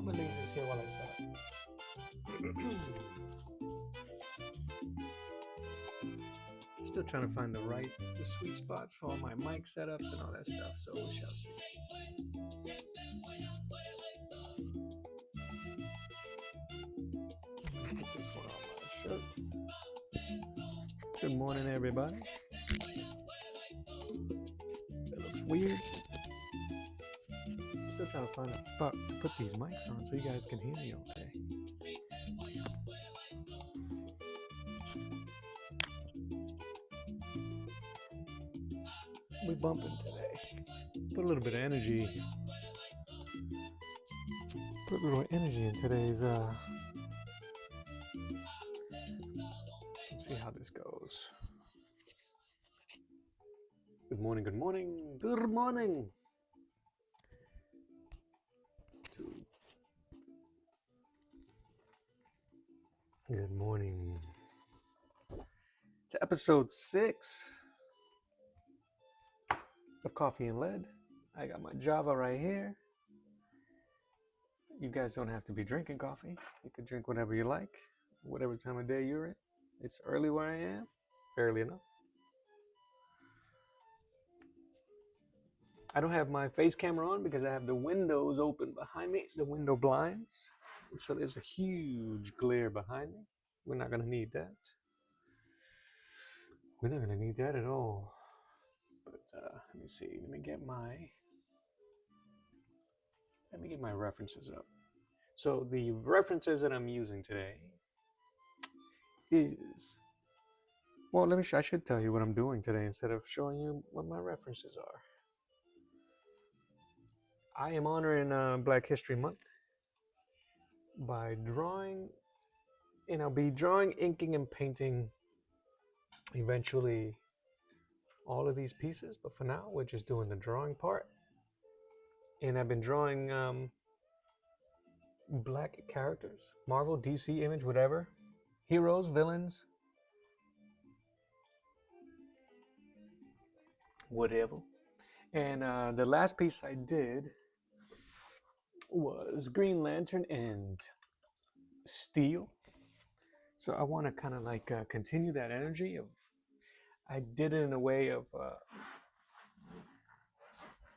I'm gonna leave this here while I set up. Still trying to find the sweet spots for all my mic setups and all that stuff, so we shall see. Put this one on my shirt. Good morning, everybody. That looks weird. Still trying to find a spot to put these mics on so you guys can hear me okay. We bumping today. Put a little bit of energy. Put a little energy in today's let's see how this goes. Good morning, good morning, good morning. Good morning. It's episode 6 of Coffee and Lead. I got my Java right here. You guys don't have to be drinking coffee. You can drink whatever you like, whatever time of day you're in. It's early where I am, early enough. I don't have my face camera on because I have the windows open behind me, the window blinds. So there's a huge glare behind me. We're not going to need that. We're not going to need that at all. But let me see. Let me get my references up. So the references that I'm using today is, well, I should tell you what I'm doing today instead of showing you what my references are. I am honoring Black History Month by drawing, and I'll be drawing, inking, and painting eventually all of these pieces, but for now we're just doing the drawing part. And I've been drawing black characters, Marvel, DC, Image, whatever, heroes, villains, whatever. And the last piece I did was Green Lantern and Steel. So I want to kind of like continue that energy of, I did it in a way of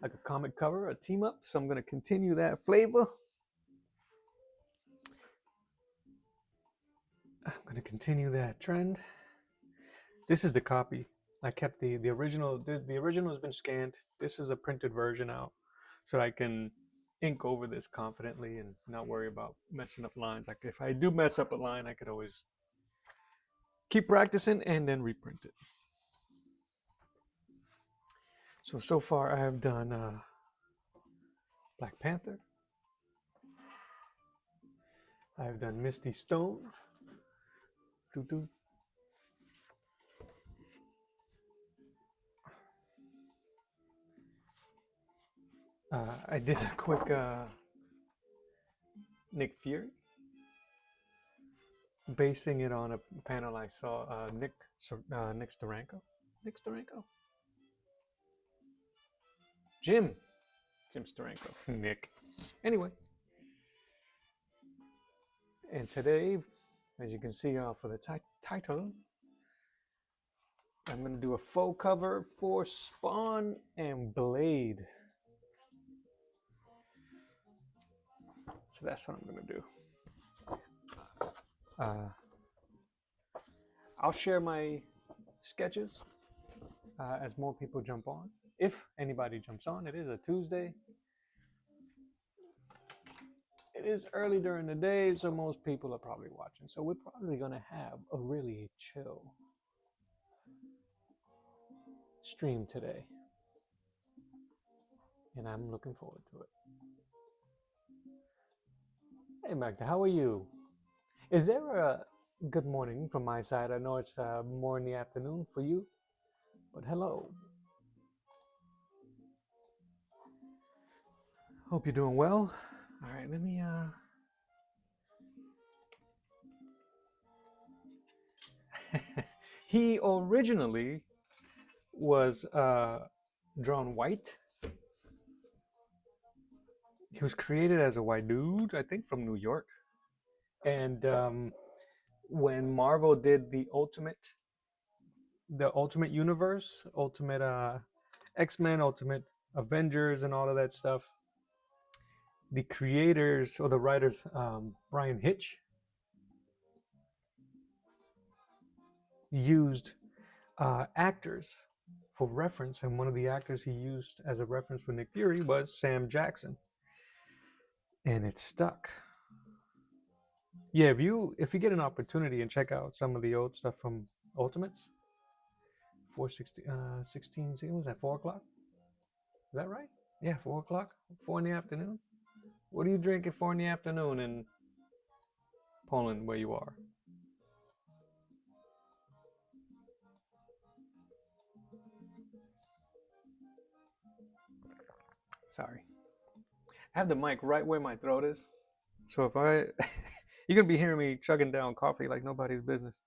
like a comic cover, a team up. So I'm going to continue that flavor. I'm going to continue that trend. This is the copy. I kept the original. The original has been scanned. This is a printed version out, so I can ink over this confidently and not worry about messing up lines. Like if I do mess up a line, I could always keep practicing and then reprint it. So far I have done Black Panther. I have done Misty Stone. Doo-doo. I did a quick Nick Fury, basing it on a panel I saw Nick Steranko. Jim Steranko. Nick. Anyway. And today, as you can see for the title, I'm going to do a faux cover for Spawn and Blade. So that's what I'm going to do. I'll share my sketches as more people jump on. If anybody jumps on, it is a Tuesday. It is early during the day, so most people are probably watching. So we're probably going to have a really chill stream today. And I'm looking forward to it. Hey, Magda, how are you? Is there a good morning from my side? I know it's more in the afternoon for you, but hello. Hope you're doing well. All right, let me he originally was drawn white. He was created as a white dude, I think, from New York. And when Marvel did the Ultimate Universe, Ultimate X-Men, Ultimate Avengers, and all of that stuff, the creators or the writers, Brian Hitch, used actors for reference, and one of the actors he used as a reference for Nick Fury was Sam Jackson, and it stuck. Yeah, if you get an opportunity and check out some of the old stuff from Ultimates, 16 was that 4 o'clock? Is that right? Yeah, 4 o'clock, 4 in the afternoon. What do you drink at 4 in the afternoon in Poland, where you are? Sorry, I have the mic right where my throat is, so if I, you're gonna be hearing me chugging down coffee like nobody's business.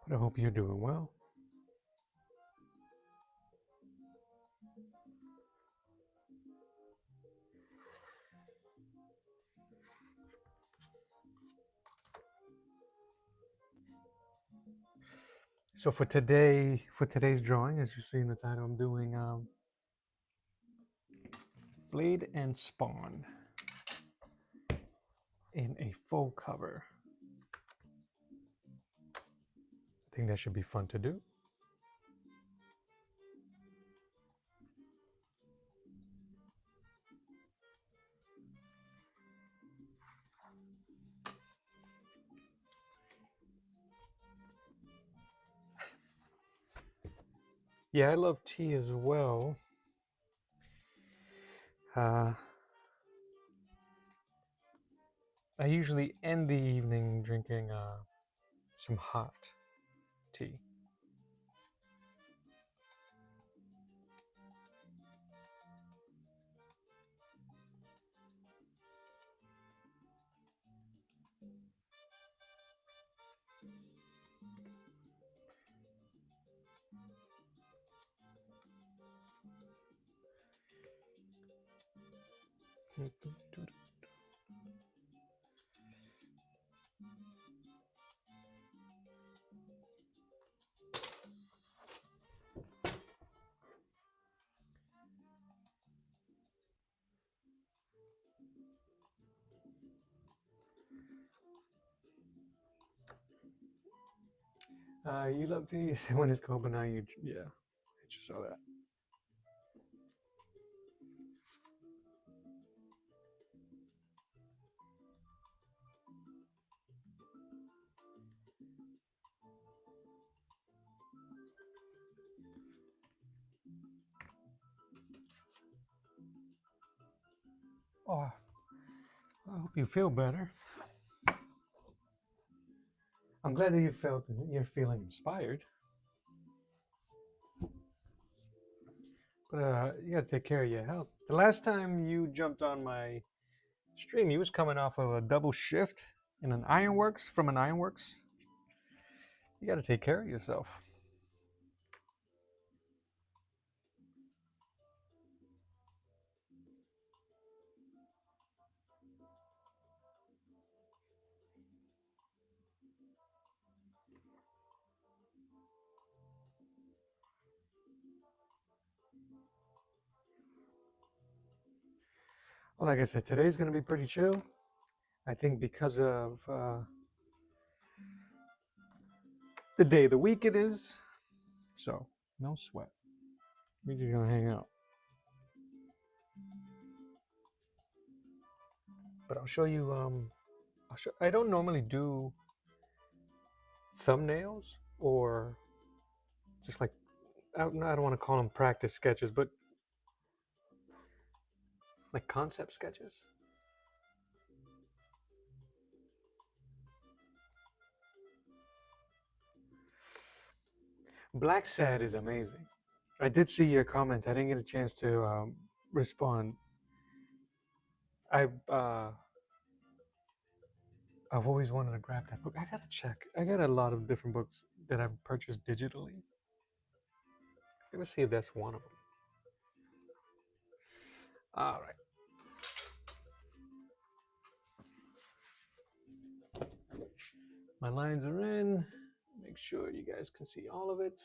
But I hope you're doing well. So for today's drawing, as you see in the title, I'm doing Blade and Spawn in a full cover. I think that should be fun to do. Yeah, I love tea as well. Uh, I usually end the evening drinking some hot tea. You love tea? You say when it's cold, but now you, yeah, I just saw that. Oh, I hope you feel better. I'm glad that you're feeling inspired. But you gotta take care of your health. The last time you jumped on my stream, you was coming off of a double shift in an ironworks from an ironworks. You gotta take care of yourself. Well, like I said, today's gonna be pretty chill. I think because of the day of the week it is. So no sweat. We're just gonna hang out. But I'll show you. I don't normally do thumbnails or just like I don't want to call them practice sketches, but like concept sketches. Black Sad is amazing. I did see your comment. I didn't get a chance to respond. I I've always wanted to grab that book. I gotta check. I got a lot of different books that I've purchased digitally. Let's see if that's one of them. All right. My lines are in. Make sure you guys can see all of it.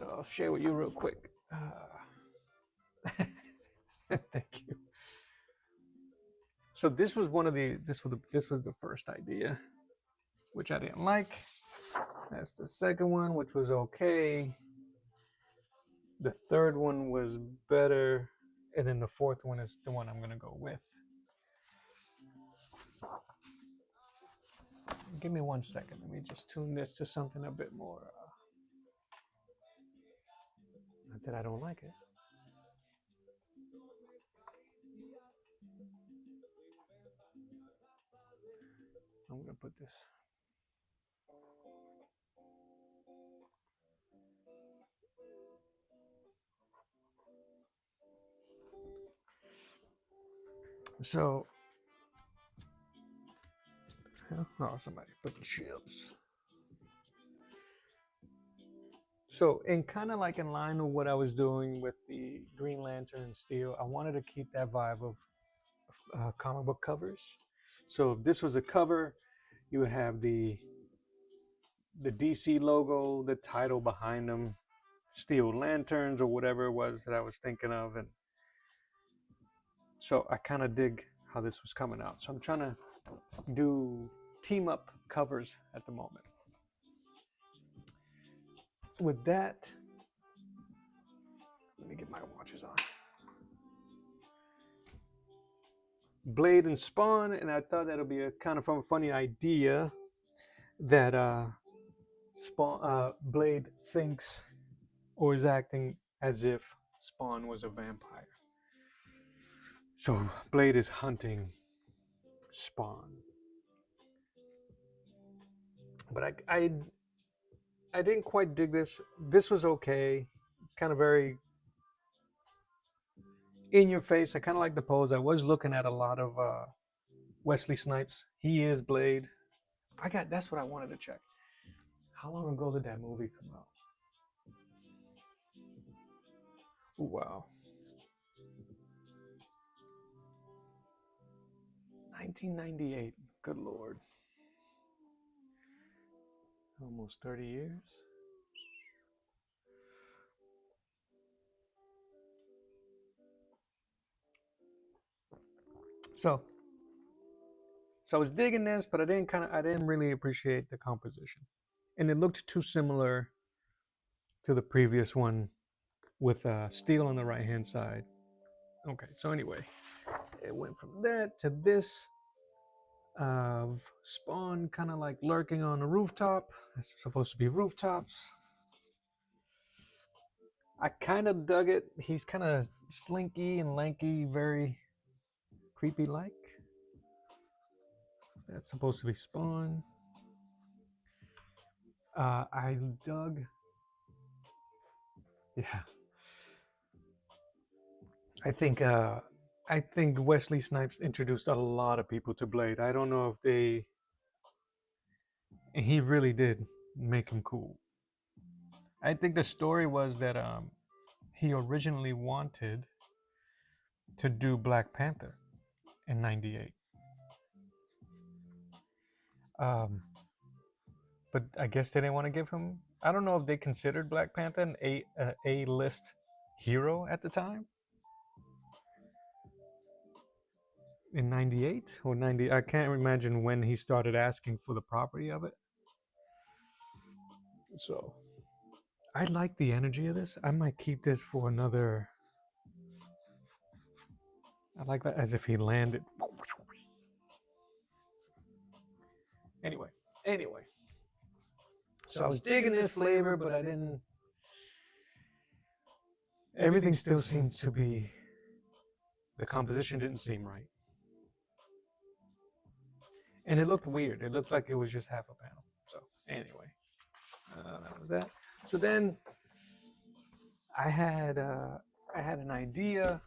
I'll share with you real quick. Thank you. So this was one of the this was the first idea, which I didn't like. That's the second one, which was okay. The third one was better, and then the fourth one is the one I'm gonna go with. Give me 1 second. Let me just tune this to something a bit more. Not that I don't like it. I'm gonna put this. So, oh, somebody put the chips. So, in kind of like in line with what I was doing with the Green Lantern and Steel, I wanted to keep that vibe of comic book covers. So, if this was a cover, you would have the DC logo, the title behind them, Steel Lanterns or whatever it was that I was thinking of, and so I kind of dig how this was coming out. So I'm trying to do team up covers at the moment. With that, let me get my watches on. Blade and Spawn, and I thought that'll be a kind of a funny idea that Blade thinks or is acting as if Spawn was a vampire. So Blade is hunting Spawn. But I didn't quite dig this. This was okay, kind of very in your face. I kind of like the pose. I was looking at a lot of Wesley Snipes. He is Blade. That's what I wanted to check. How long ago did that movie come out? Ooh, wow. 1998. Good Lord. Almost 30 years. So I was digging this, but I didn't really appreciate the composition. And it looked too similar to the previous one with Steel on the right hand side. Okay, so anyway, it went from that to this of Spawn kind of like lurking on a rooftop. It's supposed to be rooftops. I kind of dug it. He's kind of slinky and lanky, very creepy like. That's supposed to be Spawn. I dug. Yeah. I think Wesley Snipes introduced a lot of people to Blade. I don't know if they, and he really did make him cool. I think the story was that he originally wanted to do Black Panther in '98. But I guess they didn't want to give him. I don't know if they considered Black Panther an A-list hero at the time in '98 or '90. I can't imagine when he started asking for the property of it. So I like the energy of this. I might keep this for another. I like that as if he landed. Anyway. So I was digging this flavor, but I didn't. Everything still seemed to be. The composition didn't seem right. And it looked weird. It looked like it was just half a panel. Anyway, that was that. So then I had an idea,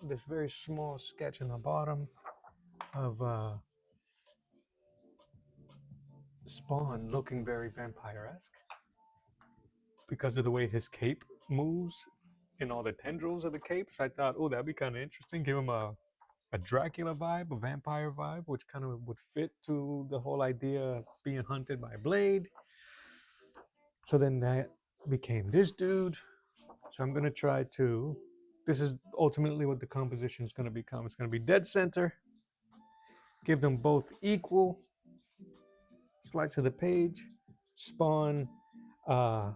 this very small sketch in the bottom of Spawn looking very vampire-esque because of the way his cape moves and all the tendrils of the cape. So I thought, oh, that'd be kind of interesting. Give him a Dracula vibe, a vampire vibe, which kind of would fit to the whole idea of being hunted by Blade. So then that became this dude. So I'm going to try to, this is ultimately what the composition is going to become. It's going to be dead center, give them both equal, slice of the page, Spawn, uh,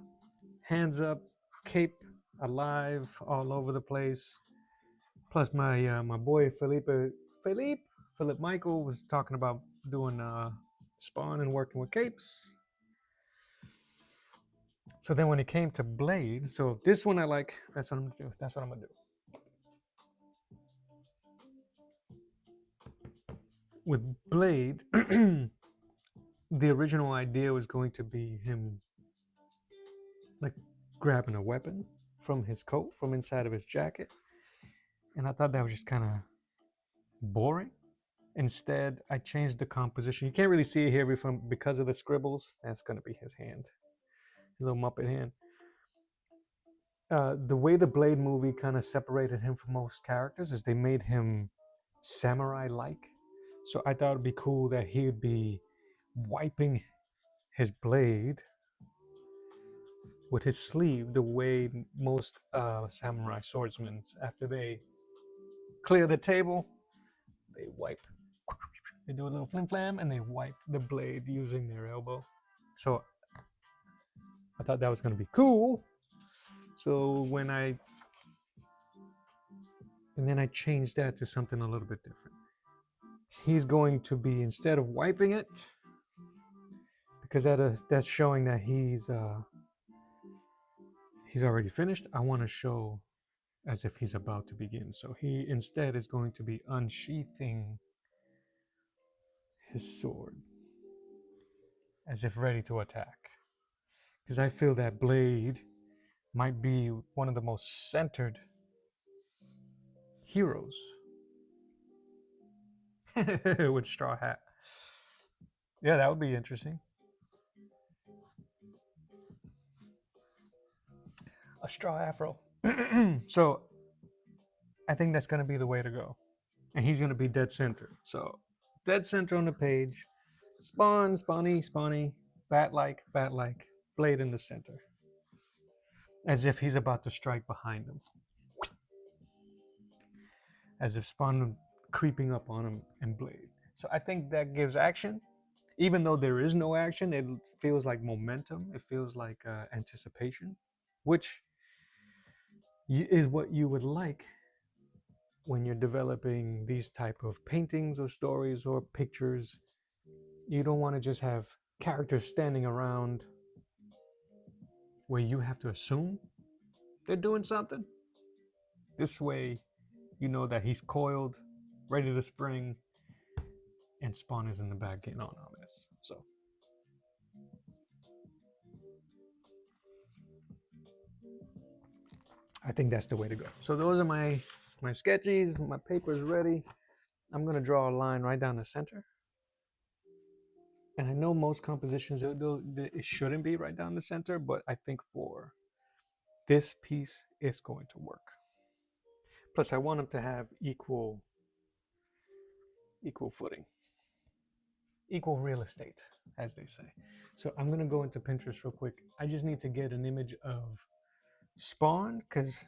hands up, cape, alive, all over the place. Plus my boy Philippe Michael was talking about doing Spawn and working with capes. So then when it came to Blade, so this one I like, that's what I'm gonna do. That's what I'm gonna do. With Blade, the original idea was going to be him like grabbing a weapon from his coat, from inside of his jacket. And I thought that was just kind of boring. Instead, I changed the composition. You can't really see it here because of the scribbles. That's going to be his hand, his little Muppet hand. The way the Blade movie kind of separated him from most characters is they made him samurai-like. So I thought it'd be cool that he would be wiping his blade with his sleeve the way most samurai swordsmen, after they clear the table, they wipe. They do a little flim flam and they wipe the blade using their elbow. So I thought that was going to be cool. So and then I changed that to something a little bit different. He's going to be, instead of wiping it, because that's showing that he's already finished, I want to show as if he's about to begin. So he instead is going to be unsheathing his sword as if ready to attack. Because I feel that Blade might be one of the most centered heroes with straw hat. Yeah, that would be interesting. A straw afro. So I think that's going to be the way to go. And he's going to be dead center. So dead center on the page. Spawny, bat-like, Blade in the center. As if he's about to strike behind him. As if Spawn creeping up on him and Blade. So I think that gives action. Even though there is no action, it feels like momentum. It feels like anticipation, which is what you would like when you're developing these type of paintings or stories or pictures. You don't want to just have characters standing around where you have to assume they're doing something. This way, you know that he's coiled, ready to spring, and Spawn is in the back getting on this. So I think that's the way to go. So those are my sketches. My paper's ready. I'm gonna draw a line right down the center. And I know most compositions it shouldn't be right down the center, but I think for this piece it's going to work. Plus, I want them to have equal footing, equal real estate, as they say. So I'm gonna go into Pinterest real quick. I just need to get an image of Spawn because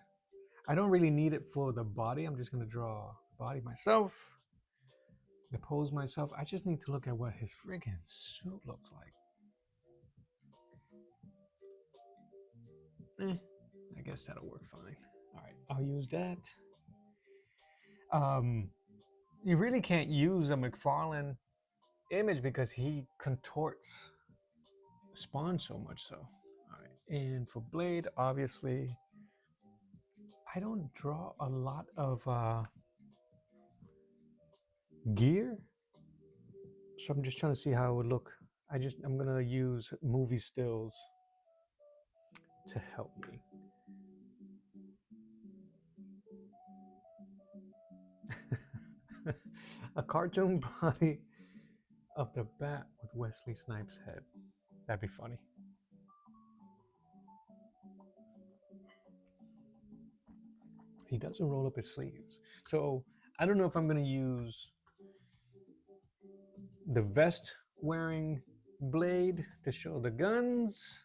I don't really need it for the body. I'm just gonna draw the body myself, the pose myself. I just need to look at what his friggin' suit looks like. I guess that'll work fine. All right, I'll use that. You really can't use a McFarlane image because he contorts Spawn so much so. All right, and for Blade, obviously, I don't draw a lot of gear, so I'm just trying to see how it would look I'm gonna use movie stills to help me. A cartoon body of the bat with Wesley Snipes' head. That'd be funny. He doesn't roll up his sleeves. So I don't know if I'm going to use the vest wearing blade to show the guns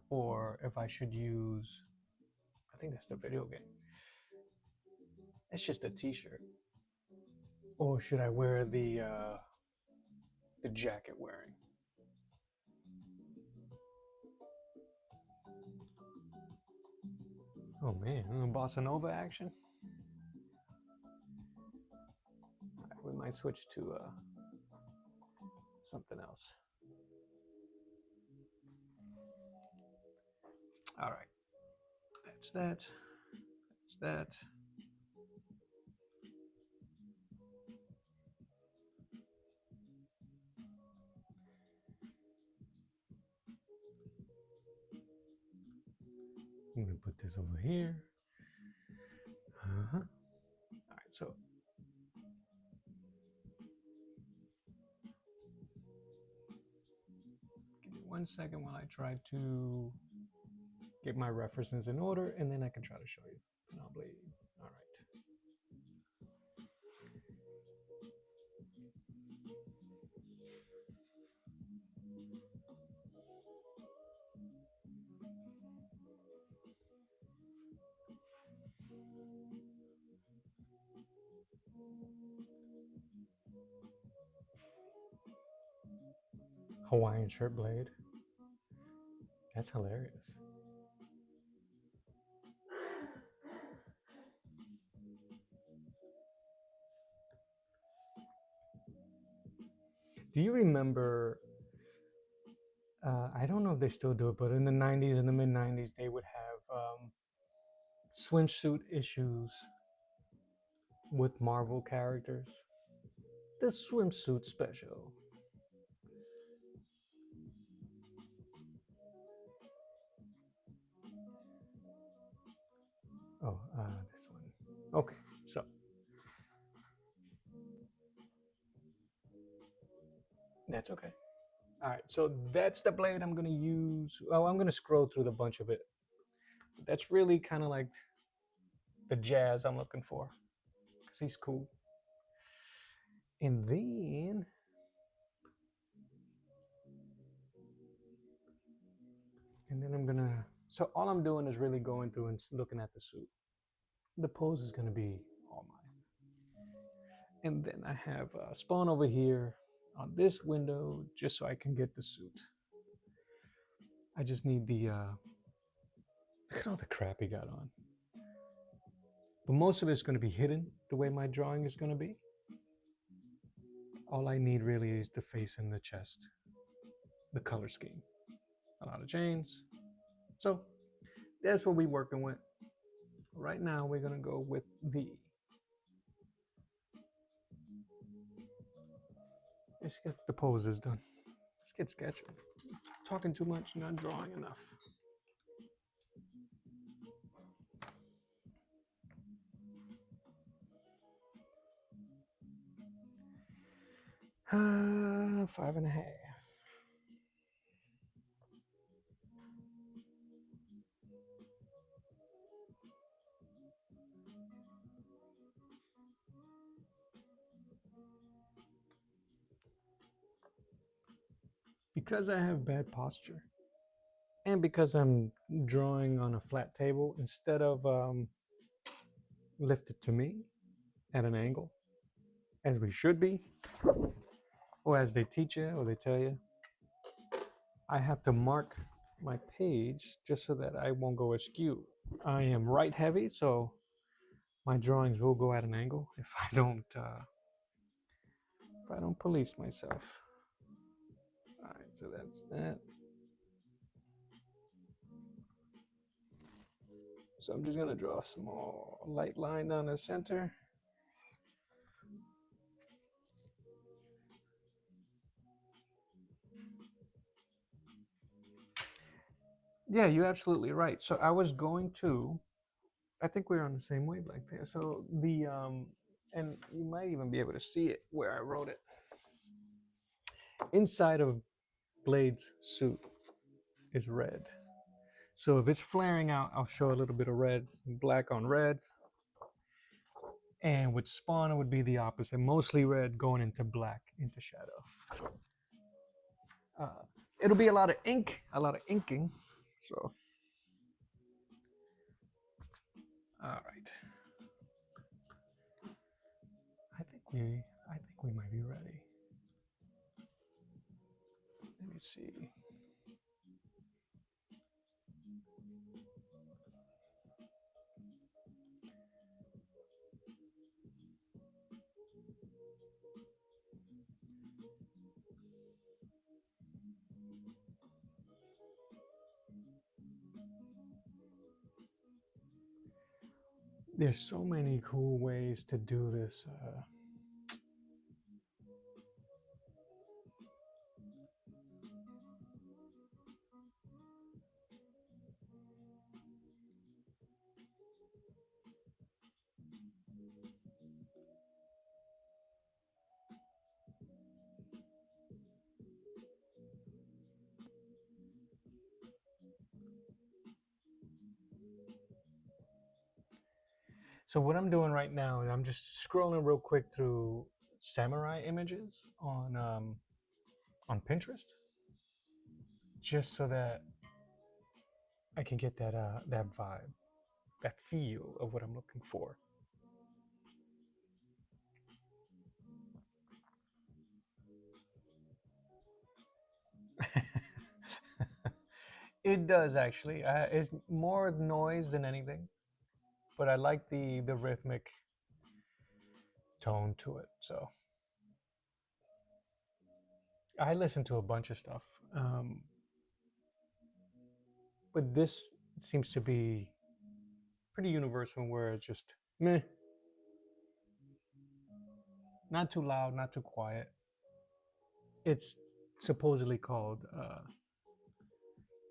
or if I should use, I think that's the video game. It's just a t-shirt. Or should I wear the jacket wearing? Oh man, bossa nova action. All right, we might switch to something else. All right, that's that. That's that. I'm gonna put this over here. Uh-huh. All right, so give me 1 second while I try to get my references in order, and then I can try to show you. Pesonal blade. All right. Hawaiian shirt blade. That's hilarious. Do you remember? I don't know if they still do it, but in the 90s, in the mid 90s, they would have swimsuit issues with Marvel characters. The swimsuit special. Oh, this one. Okay, so that's okay. All right, so that's the blade I'm gonna use. Oh, I'm gonna scroll through the bunch of it. That's really kind of like the jazz I'm looking for, because he's cool. And then I'm gonna. So all I'm doing is really going through and looking at the suit. The pose is gonna be all mine. And then I have Spawn over here on this window just so I can get the suit. I just need the. Look at all the crap he got on. But most of it's going to be hidden the way my drawing is going to be. All I need really is the face and the chest, the color scheme, a lot of chains. So that's what we're working with. Right now, we're going to go with the. Let's get the poses done. Let's get sketching. Talking too much, not drawing enough. 5.5. Because I have bad posture, and because I'm drawing on a flat table instead of lifted to me at an angle, as we should be, or as they teach you or they tell you, I have to mark my page just so that I won't go askew. I am right heavy, so my drawings will go at an angle if I don't police myself. All right, so that's that. So I'm just gonna draw a small light line down the center. Yeah, you're absolutely right. So I was going to. I think we're on the same wavelength there. So and you might even be able to see it where I wrote it. Inside of Blade's suit is red. So if it's flaring out, I'll show a little bit of red, black on red. And with Spawn, it would be the opposite, mostly red going into black, into shadow. Uh, it'll be a lot of ink, a lot of inking. So, all right. I think we might be ready. Let me see. There's so many cool ways to do this. So what I'm doing right now is I'm just scrolling real quick through samurai images on Pinterest, just so that I can get that vibe, that feel of what I'm looking for. It does actually. It's more noise than anything, but I like the rhythmic tone to it. So I listen to a bunch of stuff, um, but this seems to be pretty universal, where it's just meh, not too loud, not too quiet. It's supposedly called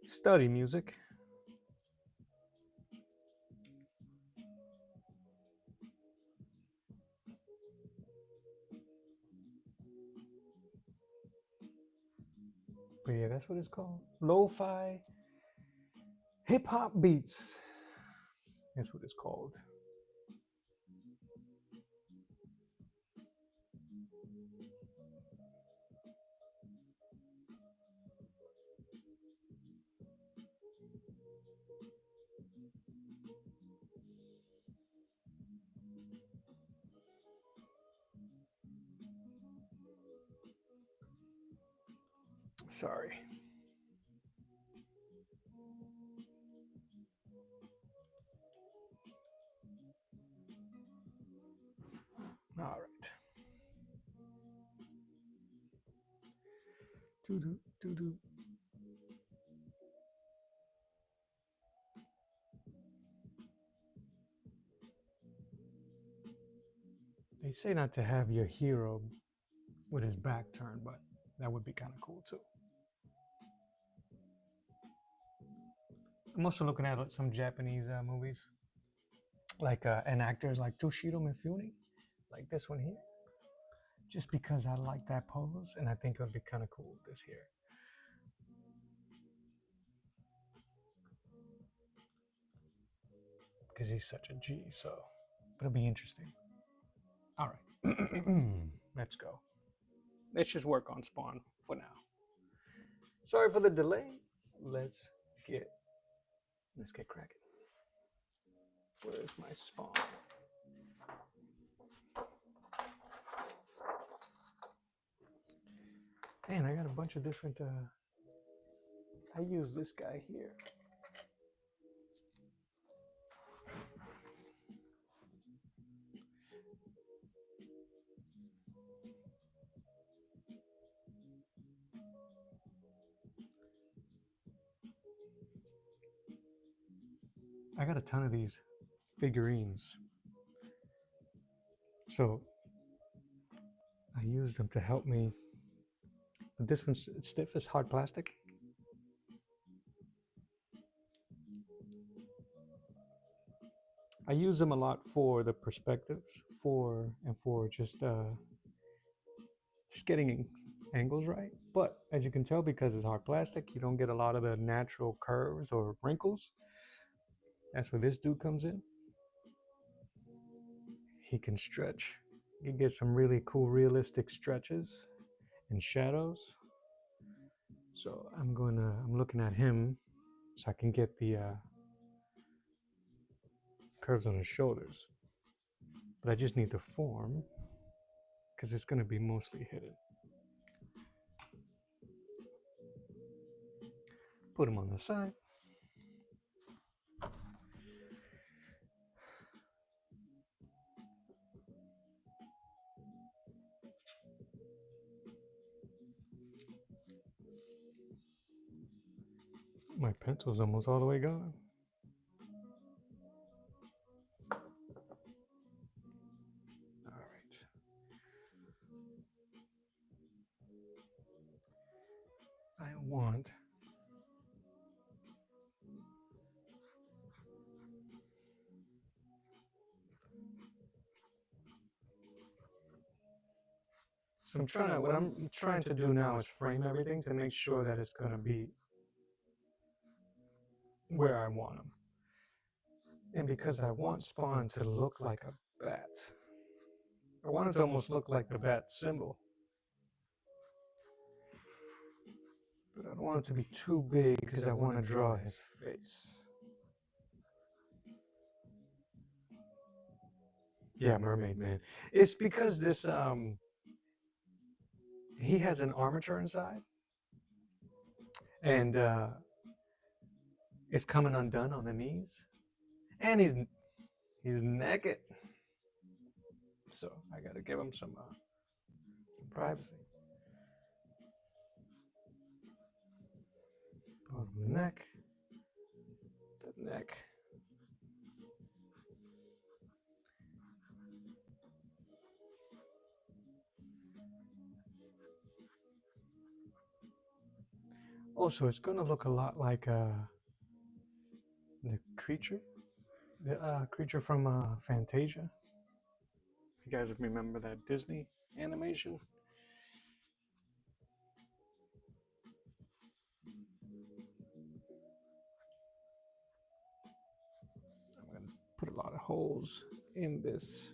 study music. But yeah, that's what it's called. Lo-fi hip hop beats. That's what it's called. Sorry. All right. Doo doo doo doo. They say not to have your hero with his back turned, but that would be kind of cool too. I'm also looking at some Japanese movies, like and actors like Toshiro Mifune, like this one here, just because I like that pose, and I think it would be kind of cool this here, because he's such a G. So it'll be interesting. All right, let's go. Let's just work on Spawn for now. Sorry for the delay. Let's get let's get cracking. Where's my Spawn? Man, I got a bunch of different. I use this guy here. I got a ton of these figurines, so I use them to help me. But this one's stiff as hard plastic. use them a lot for the perspectives, for just getting angles right. But as you can tell, because it's hard plastic, you don't get a lot of the natural curves or wrinkles. That's where this dude comes in. He can stretch. You get some really cool realistic stretches and shadows. So I'm looking at him so I can get the curves on his shoulders. But I just need the form because it's going to be mostly hidden. Put him on the side. My pencil's almost all the way gone. All right. I want so what I'm trying to do now is frame everything to make sure that it's going to be where I want them. And because I want Spawn to look like a bat, I want it to almost look like the bat symbol. But I don't want it to be too big because I want to draw his face. Yeah, Mermaid Man. It's because this he has an armature inside, and it's coming undone on the knees, and he's naked. So I got to give him some privacy. On the neck, the neck. Also, it's going to look a lot like the creature from Fantasia. If you guys remember that Disney animation. I'm going to put a lot of holes in this.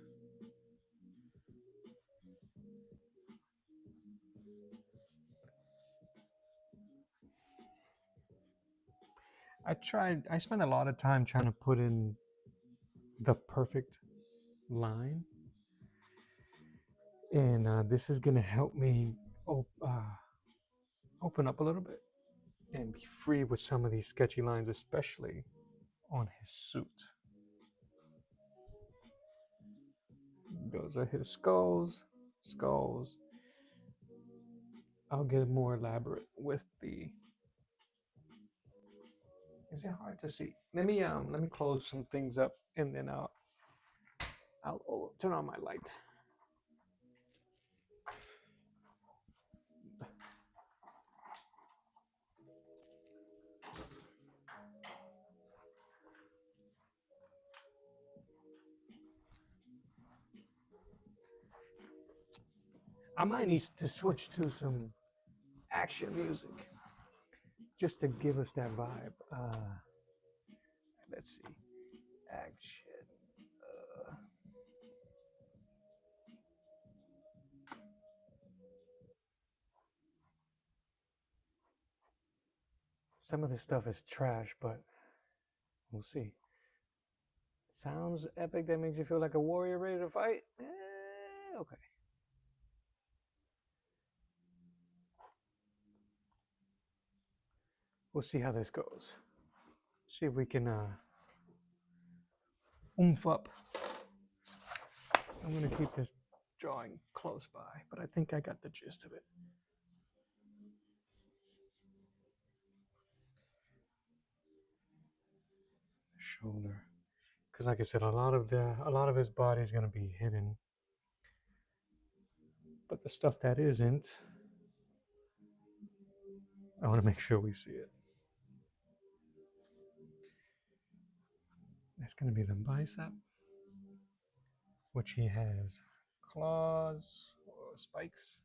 I spent a lot of time trying to put in the perfect line. And this is going to help me open up a little bit and be free with some of these sketchy lines, especially on his suit. Those are his skulls. I'll get more elaborate with the. Is it hard to see? Let me close some things up and then I'll turn on my light. I might need to switch to some action music just to give us that vibe. Let's see. Action. Some of this stuff is trash, but we'll see. Sounds epic. That makes you feel like a warrior ready to fight. Okay. We'll see how this goes. See if we can oomph up. I'm gonna keep this drawing close by, but I think I got the gist of it. Shoulder, because like I said, a lot of his body is gonna be hidden, but the stuff that isn't, I want to make sure we see it. That's gonna be the bicep. which he has claws or spikes.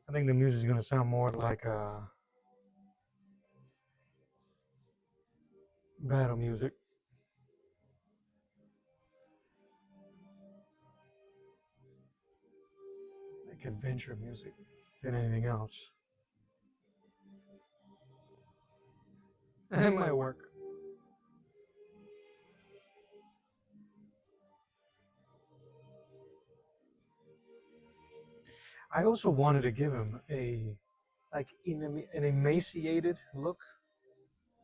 I think the music is going to sound more like battle music, like adventure music, than anything else. It might work. I also wanted to give him a like an emaciated look.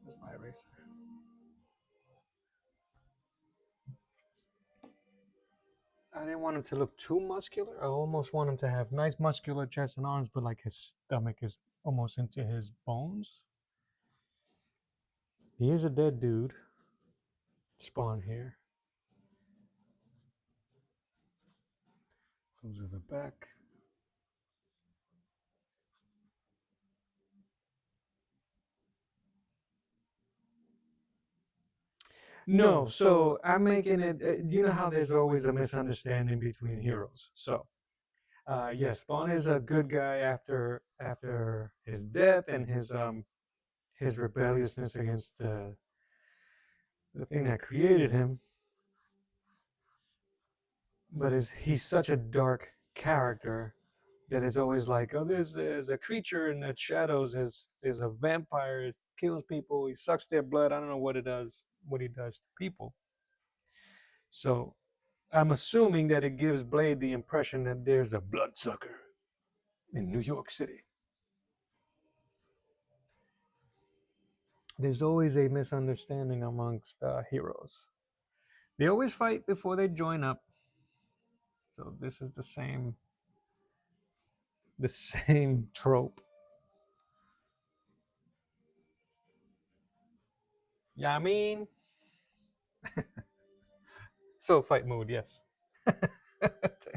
That's my eraser. I didn't want him to look too muscular. I almost want him to have nice muscular chest and arms, but like his stomach is almost into his bones. He is a dead dude. Spawn here. Those are the back. No, so I'm making it. You know how there's always a misunderstanding between heroes. So, yes, Spawn is a good guy after his death and his rebelliousness against the thing that created him. But he's such a dark character that is always like, oh, there's a creature in the shadows. There's a vampire. It kills people. He sucks their blood. I don't know what it does. What he does to people. So I'm assuming that it gives Blade the impression that there's a bloodsucker in New York City. There's always a misunderstanding amongst heroes. They always fight before they join up. So this is the same trope. Yeah, I mean, so fight mood, yes. To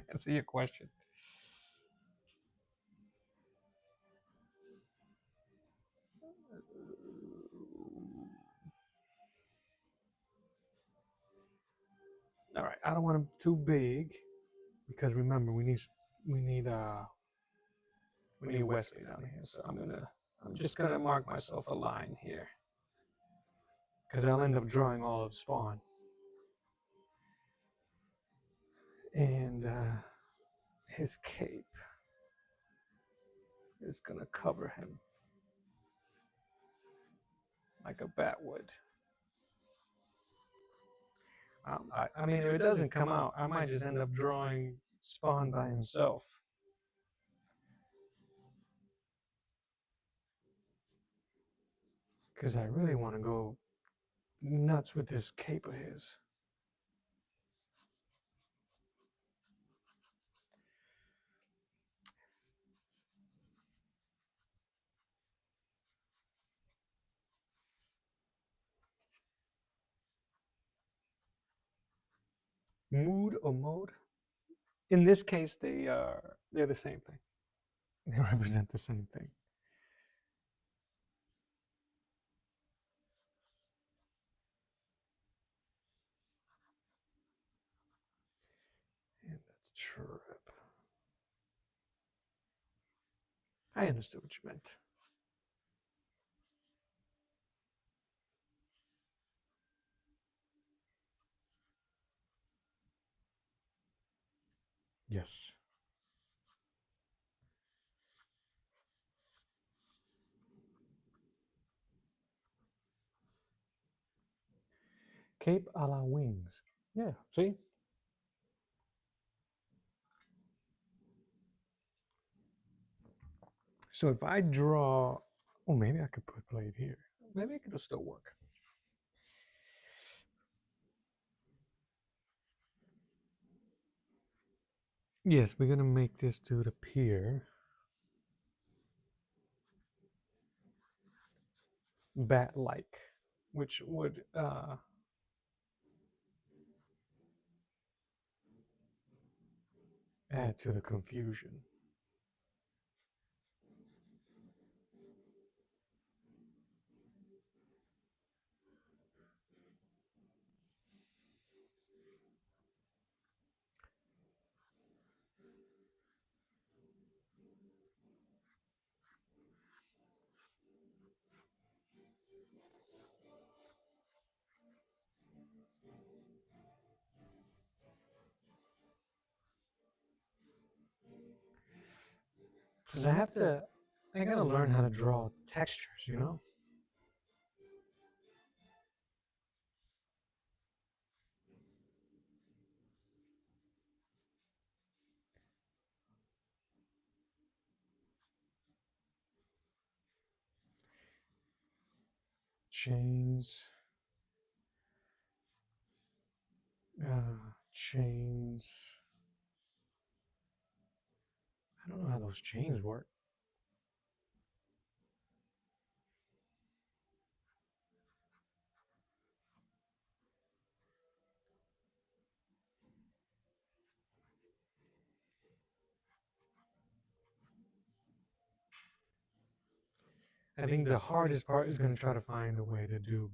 answer your question. All right, I don't want them too big because remember we need Wesley down here. So I'm just gonna mark myself a line here because I'll end up drawing all of Spawn. And his cape is gonna cover him like a bat would. I mean, if it doesn't come out, I might just end up drawing Spawn by himself. Because I really want to go nuts with this cape of his. Mood or mode? In this case, they're the same thing. They represent the same thing. And that's trip. I understood what you meant. Yes. Cape a la wings. Yeah, see? So if I draw, oh, maybe I could put Blade here. Maybe it'll still work. Yes, we're gonna make this dude appear bat-like, which would add to the confusion. Because I gotta learn how to draw textures, you know? Chains, chains. I don't know how those chains work. I think the hardest part is going to try to find a way to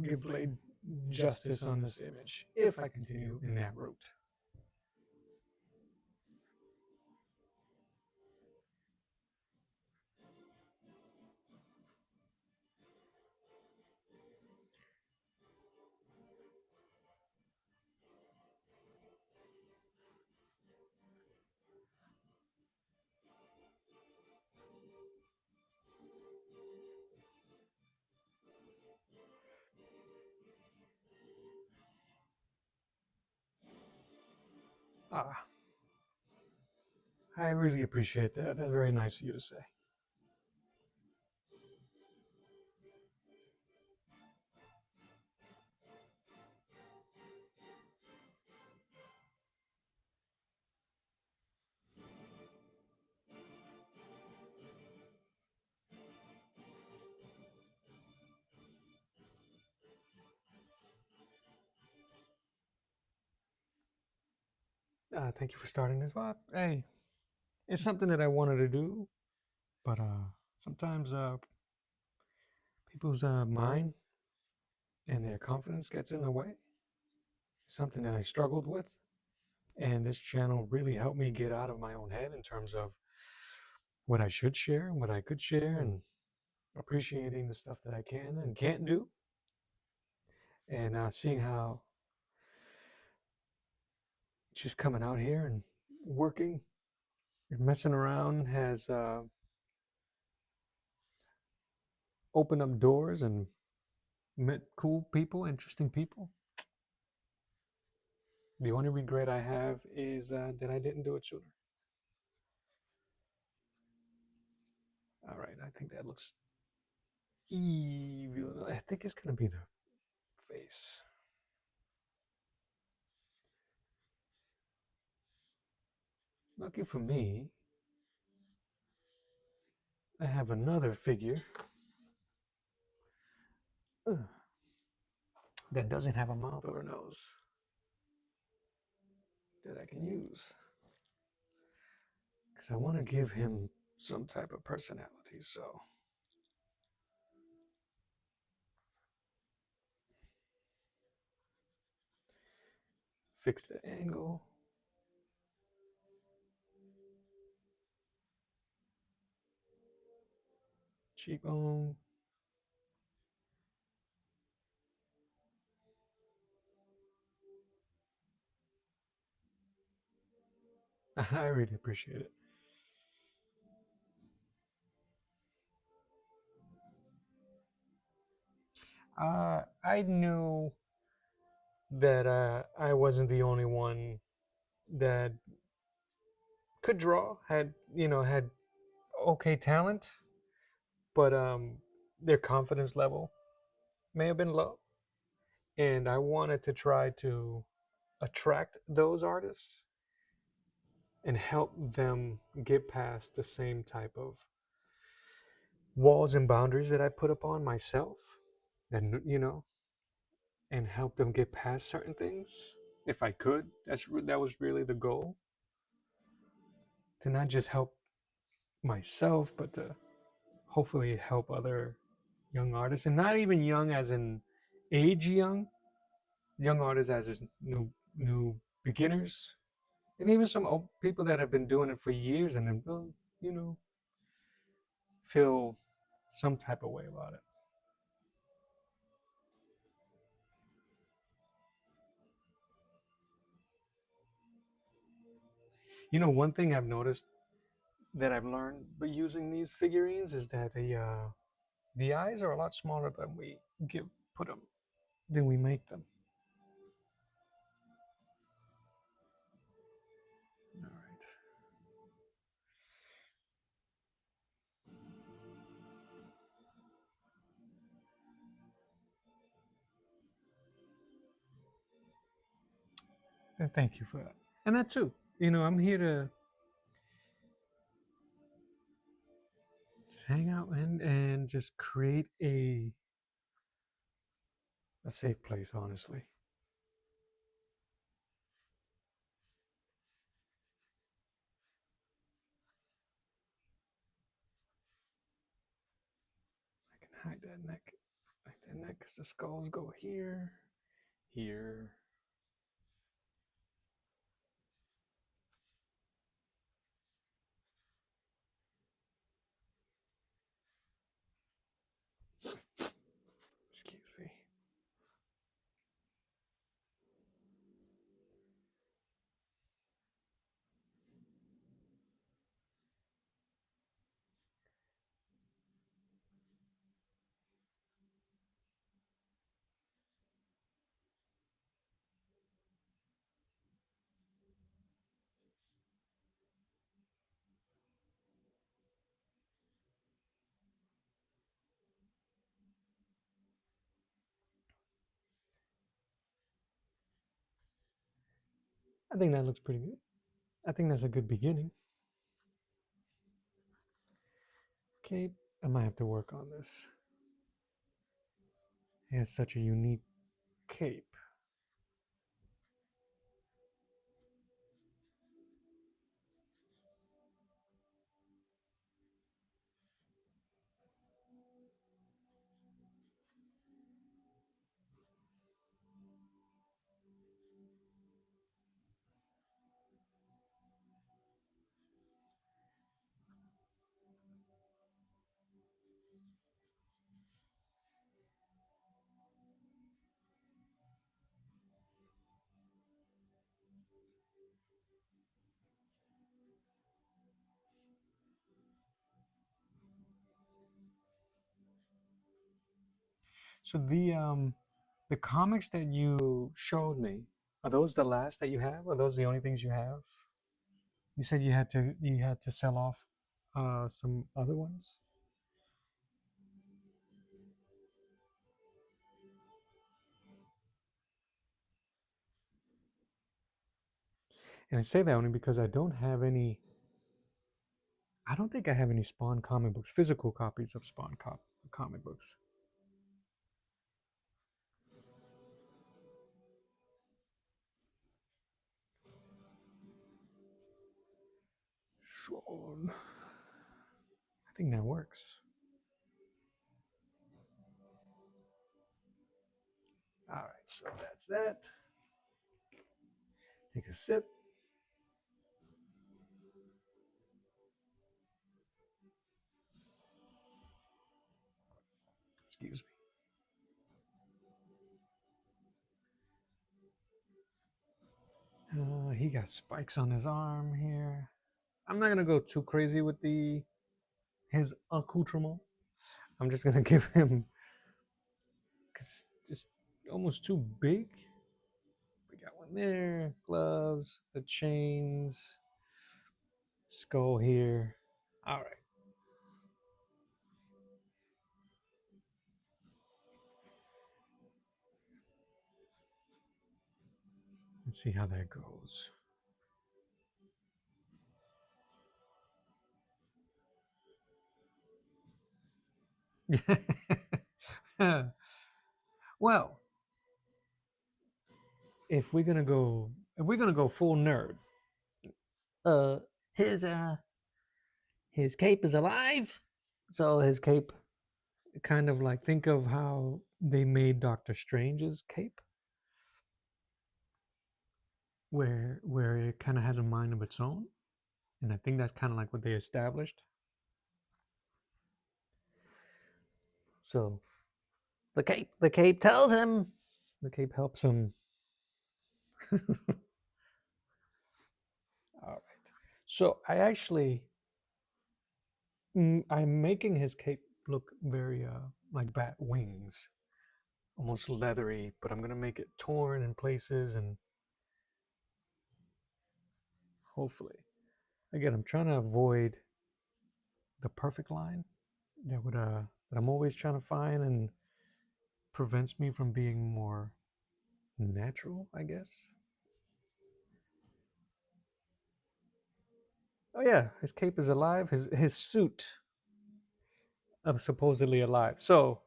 give Blade justice on this image if I continue in that route. Ah, I really appreciate that. That's very nice of you to say. Thank you for starting this. Well, hey, it's something that I wanted to do, but sometimes people's mind and their confidence gets in the way. It's something that I struggled with, and this channel really helped me get out of my own head in terms of what I should share and what I could share, and appreciating the stuff that I can and can't do, and seeing how just coming out here and working and messing around has opened up doors and met cool people, interesting people. The only regret I have is that I didn't do it sooner. All right, I think that looks evil. I think it's gonna be the face. Lucky for me, I have another figure that doesn't have a mouth or a nose that I can use. Because I want to give him some type of personality, so. Fix the angle. Cheekbone. I really appreciate it. I knew that I wasn't the only one that could draw, had okay talent, but their confidence level may have been low, and I wanted to try to attract those artists and help them get past the same type of walls and boundaries that I put upon myself, and and help them get past certain things. if I could. That was really the goal, to not just help myself, but to hopefully help other young artists, and not even young as in age young artists as is new beginners, and even some people that have been doing it for years and then you know feel some type of way about it. One thing I've noticed that I've learned by using these figurines is that the eyes are a lot smaller than we give put them than we make them. All right. And thank you for that. And that too. I'm here to just hang out and just create a safe place, honestly. I can hide that neck. Like that neck, because the skulls go here, here. Excuse me. I think that looks pretty good. I think that's a good beginning. Okay, I might have to work on this. It has such a unique cape. So the comics that you showed me, are those the last that you have? Are those the only things you have? You said you had to sell off some other ones. And I say that only because I don't think I have any Spawn comic books, physical copies of comic books. Sean. I think that works. All right, so that's that. Take a sip. Excuse me. He got spikes on his arm here. I'm not gonna go too crazy with the his accoutrement. I'm just gonna give him because it's just almost too big. We got one there, gloves, the chains, skull here. All right, let's see how that goes. Well, if we're gonna go full nerd, uh, his his cape is alive. So his cape, kind of like, think of how they made Doctor Strange's cape, where it kind of has a mind of its own, and I think that's kind of like what they established. So the cape tells him, the cape helps him. All right. So I'm making his cape look very like bat wings, almost leathery, but I'm gonna make it torn in places, and hopefully, again, I'm trying to avoid the perfect line that I'm always trying to find, and prevents me from being more natural, I guess. Oh yeah, his cape is alive. His suit supposedly alive. So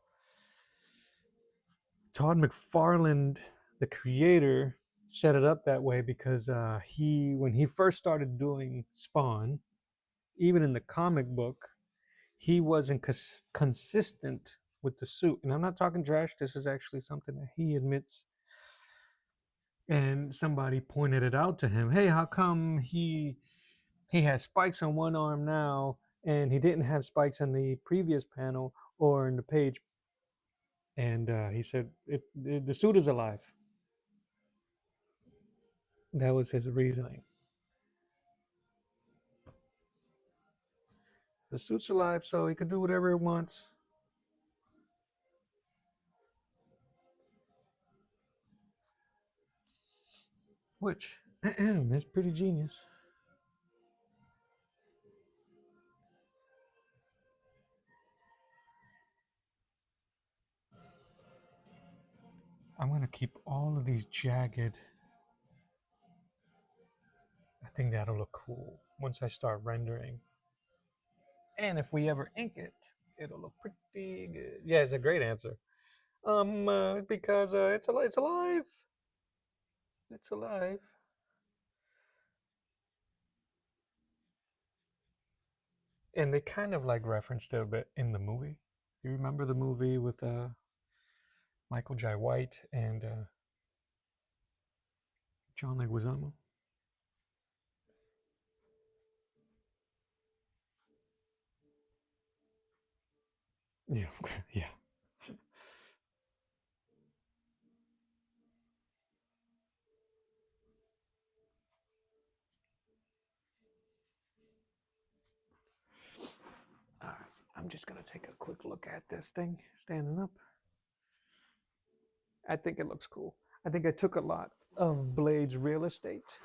Todd McFarlane, the creator, set it up that way because when he first started doing Spawn, even in the comic book, he wasn't consistent with the suit. And I'm not talking trash. This is actually something that he admits. And somebody pointed it out to him. Hey, how come he has spikes on one arm now, and he didn't have spikes on the previous panel or in the page? And he said, the suit is alive. That was his reasoning. The suit's alive, so he could do whatever he wants. Which, it's pretty genius. I'm going to keep all of these jagged. I think that'll look cool once I start rendering. And if we ever ink it, it'll look pretty good. Yeah, it's a great answer. Because it's alive. It's alive. And they kind of like referenced it a bit in the movie. Do you remember the movie with Michael Jai White and John Leguizamo? Yeah, yeah. All right, I'm just gonna take a quick look at this thing standing up. I think it looks cool. I think I took a lot of Blade's real estate.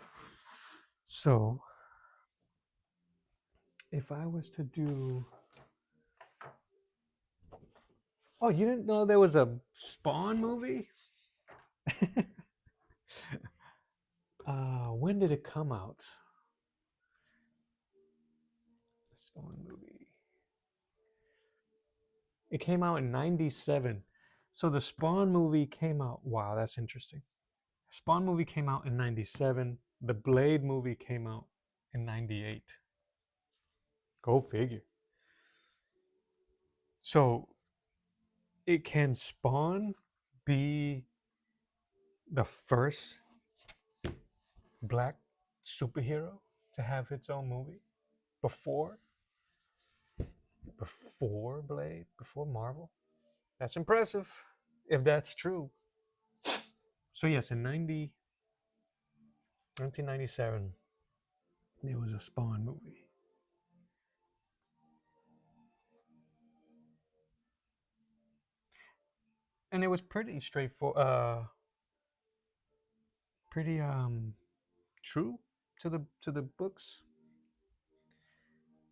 So if I was to do, oh, you didn't know there was a Spawn movie? When did it come out? The Spawn movie. It came out in '97. So the Spawn movie came out. Wow, that's interesting. Spawn movie came out in '97. The Blade movie came out in '98. Go figure. So it can Spawn be the first black superhero to have its own movie before Blade, before Marvel? That's impressive if that's true. So yes, in 1997, there was a Spawn movie. And it was pretty straightforward, pretty true to the books,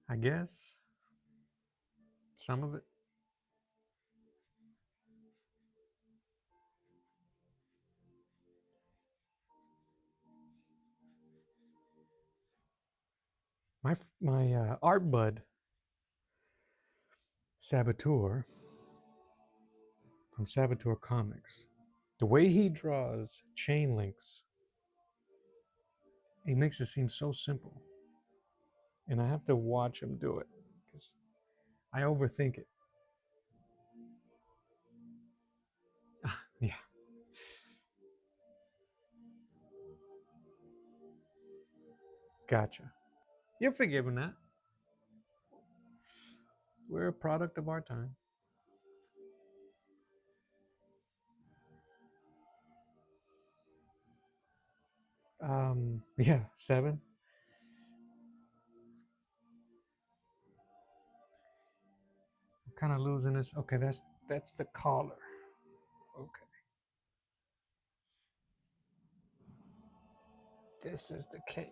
I guess. Some of it. My art bud Saboteur from Saboteur Comics. The way he draws chain links, he makes it seem so simple. And I have to watch him do it because I overthink it. Yeah, gotcha. You're forgiven that. We're a product of our time. Yeah, seven. I'm kind of losing this. Okay, that's the collar. Okay, this is the cape.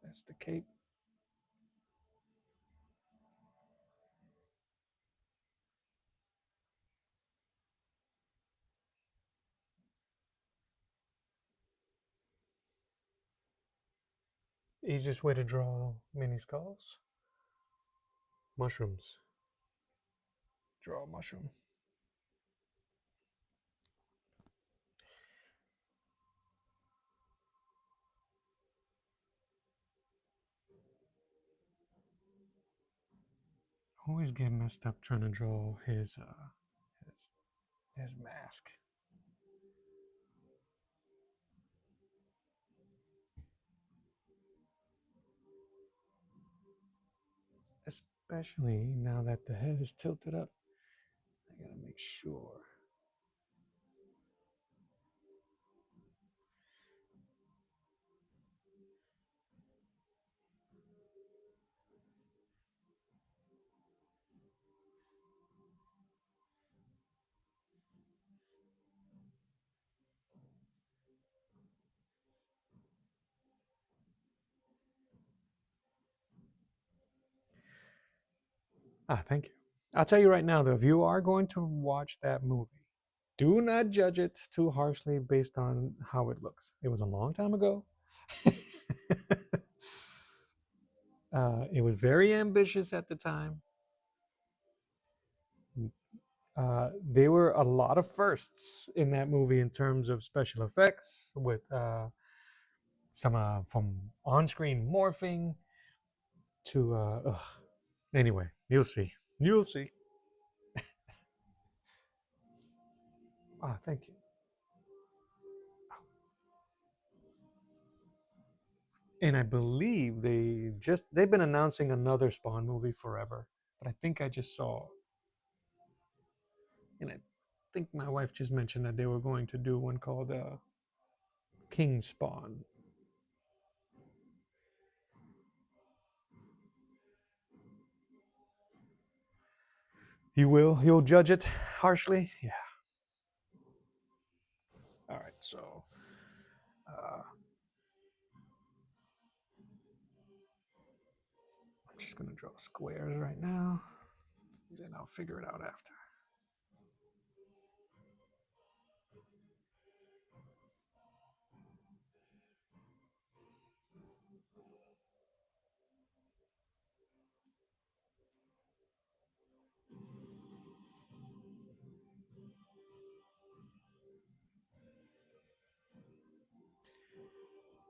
That's the cape. Easiest way to draw mini skulls. Mushrooms. Draw a mushroom. Always get messed up trying to draw his his mask. Especially now that the head is tilted up. I gotta make sure. Ah, thank you. I'll tell you right now, though, if you are going to watch that movie, do not judge it too harshly based on how it looks. It was a long time ago. It was very ambitious at the time. There were a lot of firsts in that movie in terms of special effects, with some from on-screen morphing to. Anyway, you'll see. You'll see. Ah, thank you. And I believe they've been announcing another Spawn movie forever, but I think I just saw, and I think my wife just mentioned that they were going to do one called King Spawn. You will? You'll judge it harshly? Yeah. All right. So, I'm just gonna draw squares right now, then I'll figure it out after.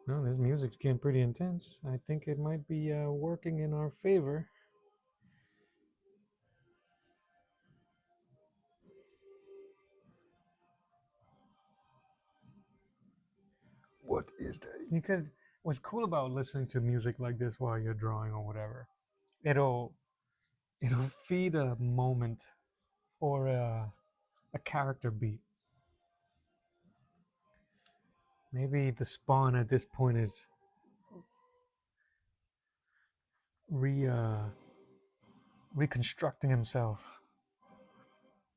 No, this music's getting pretty intense. I think it might be working in our favor. What is that? You could. What's cool about listening to music like this while you're drawing or whatever? It'll it'll feed a moment or a character beat. Maybe the Spawn at this point is re reconstructing himself.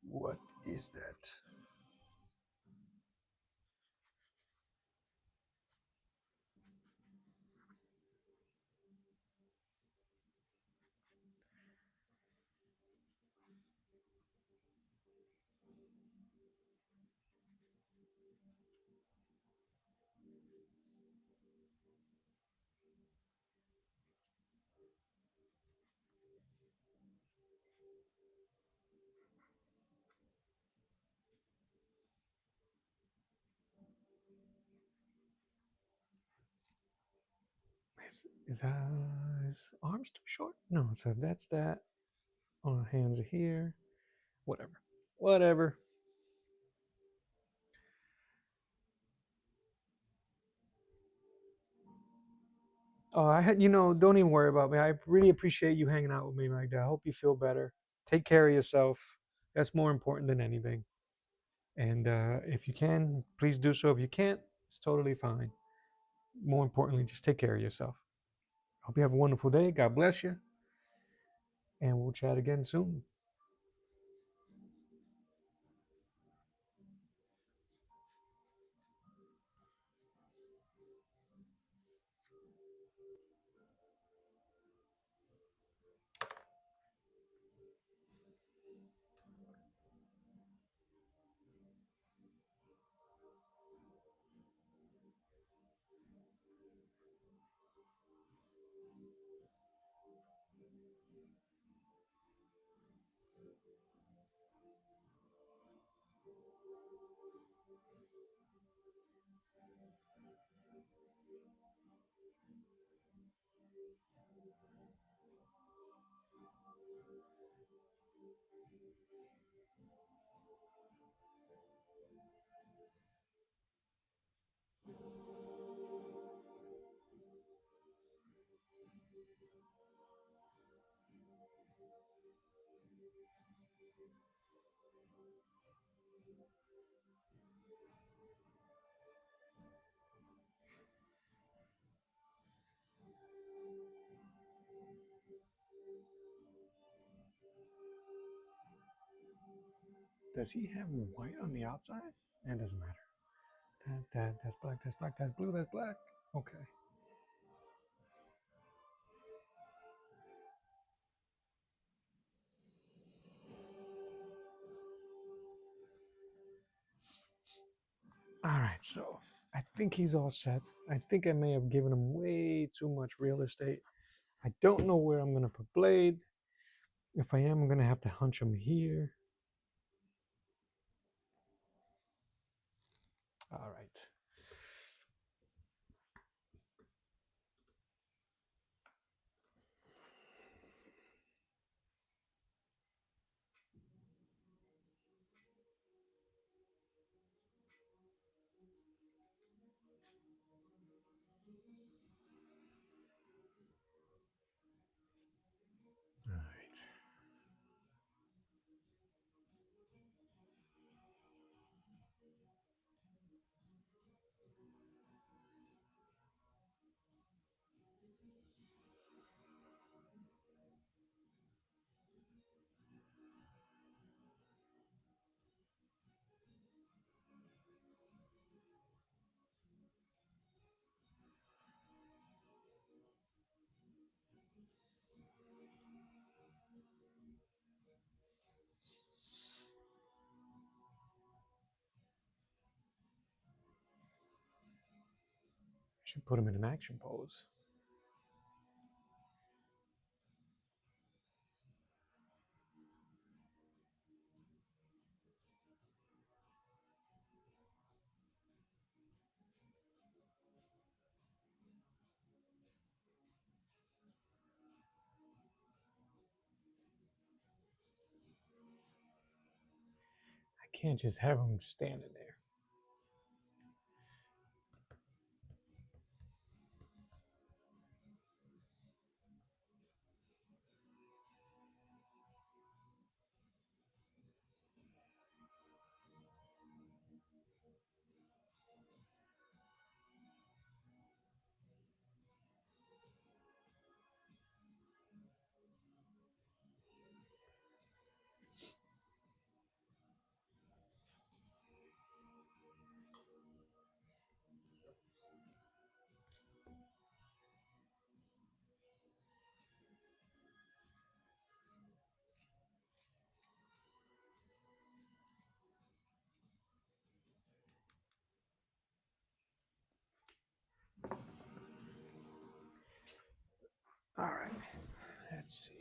What is that? His arms too short? No, so that's that. Oh, hands are here. Whatever. Whatever. Oh, I had, don't even worry about me. I really appreciate you hanging out with me, Magda. I hope you feel better. Take care of yourself. That's more important than anything. And if you can, please do so. If you can't, it's totally fine. More importantly, just take care of yourself. Hope you have a wonderful day. God bless you. And we'll chat again soon. Does he have white on the outside? It doesn't matter. That's black, that's black, that's blue, that's black. Okay. All right, so I think he's all set. I think I may have given him way too much real estate. I don't know where I'm going to put Blade. If I am, I'm going to have to hunch him here. All right. All right. I should put him in an action pose. I can't just have him standing there. All right. Let's see.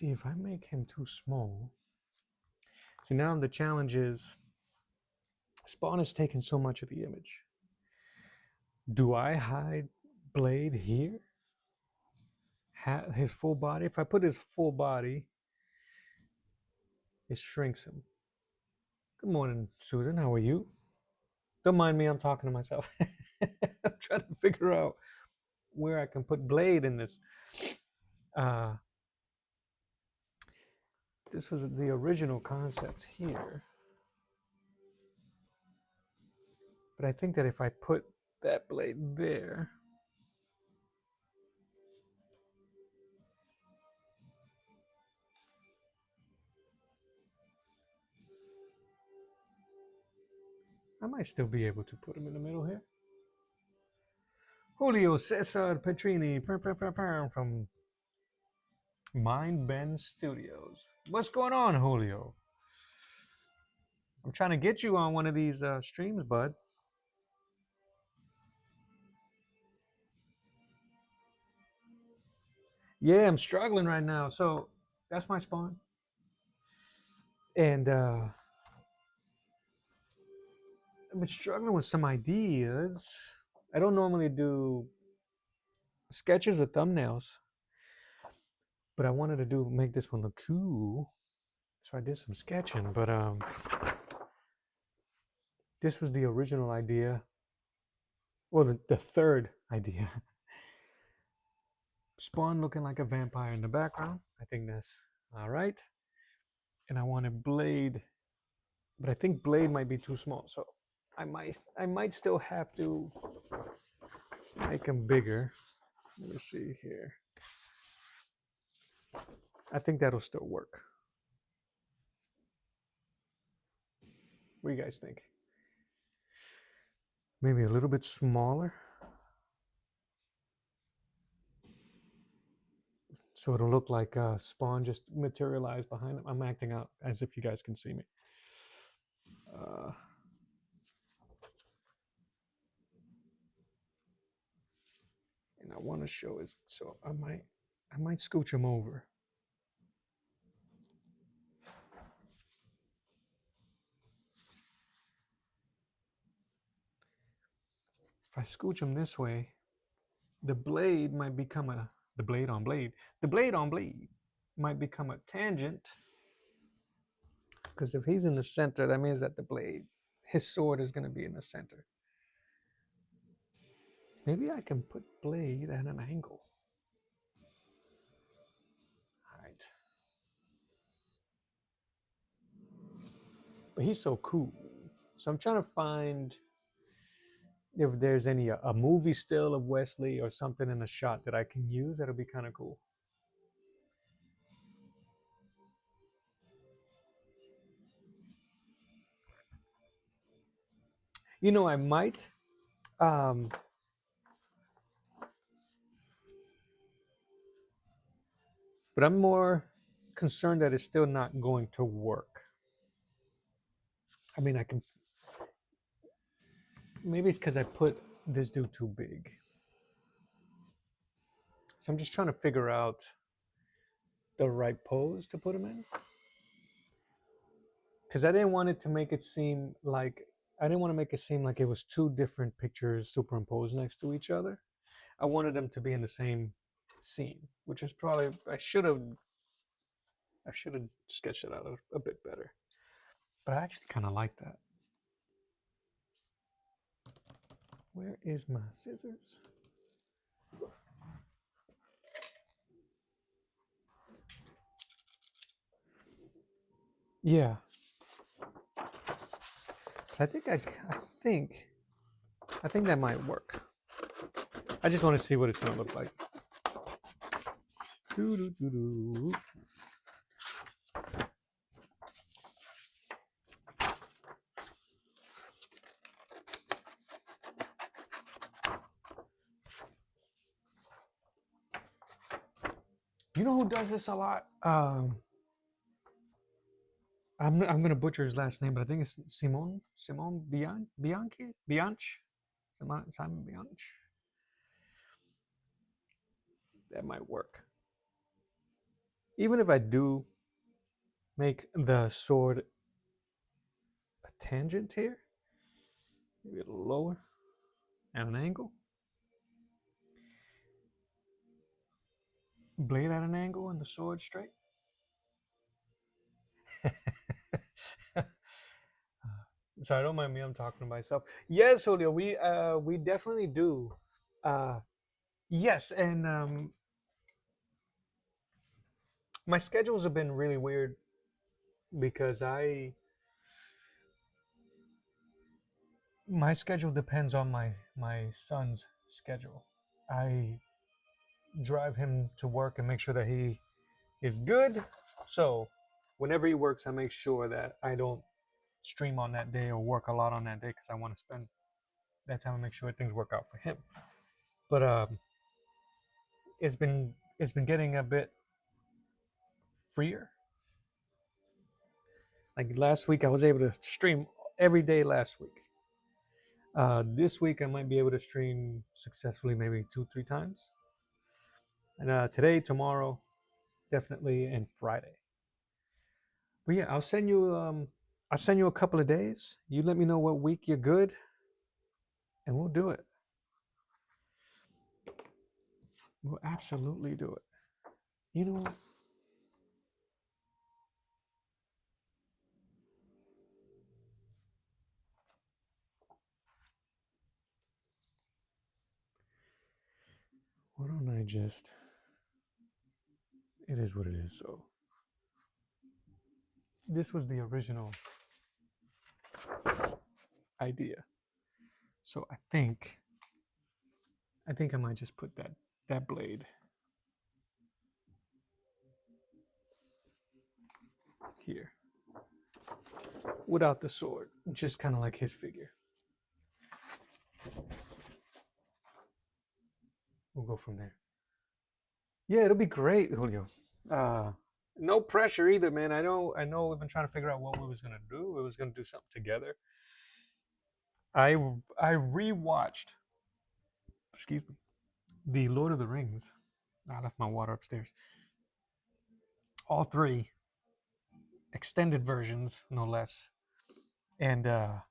See, if I make him too small. See, now the challenge is Spawn is taking so much of the image. Do I hide Blade here? His full body? If I put his full body, it shrinks him. Good morning, Susan. How are you? Don't mind me, I'm talking to myself. I'm trying to figure out where I can put Blade in this. This was the original concept here. But I think that if I put that Blade there, I might still be able to put him in the middle here. Julio Cesar Petrini from Mind Bend Studios. What's going on, Julio? I'm trying to get you on one of these streams, bud. Yeah, I'm struggling right now. So that's my Spawn. And I've been struggling with some ideas. I don't normally do sketches or thumbnails, but I wanted to make this one look cool. So I did some sketching, but this was the original idea. Well, the third idea. Spawn looking like a vampire in the background. I think that's all right. And I wanted Blade, but I think Blade might be too small. So I might still have to make him bigger. Let me see here. I think that'll still work. What do you guys think? Maybe a little bit smaller. So it'll look like Spawn just materialized behind him. I'm acting out as if you guys can see me. And I want to show it, so I might scooch him over. If I scooch him this way, the blade might become the blade on blade might become a tangent, because if he's in the center, that means that his sword is going to be in the center. Maybe I can put Blade at an angle. All right. But he's so cool. So I'm trying to find if there's any a movie still of Wesley or something in a shot that I can use. That'll be kind of cool. You know, I might. But I'm more concerned that it's still not going to work. I mean, I can. Maybe it's because I put this dude too big. So I'm just trying to figure out the right pose to put him in. Because I didn't want it to make it seem like it was two different pictures superimposed next to each other. I wanted them to be in the same scene, which is probably I should have sketched it out a bit better. But I actually kind of like that. Where is my scissors? Yeah. I think that might work. I just want to see what it's going to look like. Doo-doo-doo-doo. You know who does this a lot? I'm gonna butcher his last name, but I think it's Simon Bianchi. Simon Bianchi. That might work. Even if I do make the sword a tangent here, maybe a little lower at an angle, blade at an angle, and the sword straight. Sorry, don't mind me. I'm talking to myself. Yes, Julio, we definitely do. Uh, yes, and my schedules have been really weird because I my schedule depends on my son's schedule. I drive him to work and make sure that he is good. So whenever he works, I make sure that I don't stream on that day or work a lot on that day because I want to spend that time and make sure things work out for him. But it's been getting a bit freer. Like last week, I was able to stream every day last week. This week, I might be able to stream successfully maybe 2, 3 times. And today, tomorrow, definitely, and Friday. But yeah, I'll send you a couple of days. You let me know what week you're good, and we'll do it. We'll absolutely do it. You know why don't I just? It is what it is. So this was the original idea. So I think I might just put that blade here without the sword, just kind of like his figure. We'll go from there. Yeah, it'll be great, Julio. Uh, no pressure either, man. I know we've been trying to figure out what we was gonna do. We was gonna do something together. I I rewatched, excuse me, the Lord of the Rings. I left my water upstairs. All three extended versions, no less. And the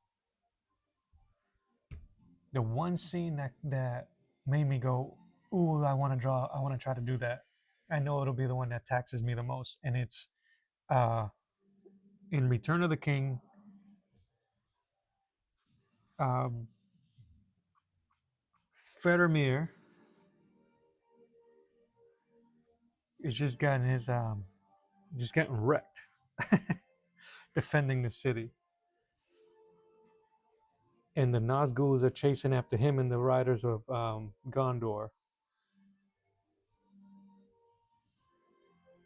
one scene that made me go, "Ooh, I want to draw. I want to try to do that." I know it'll be the one that taxes me the most, and it's uh, in Return of the King. Um, Faramir is just getting wrecked, defending the city, and the Nazguls are chasing after him and the riders of Gondor.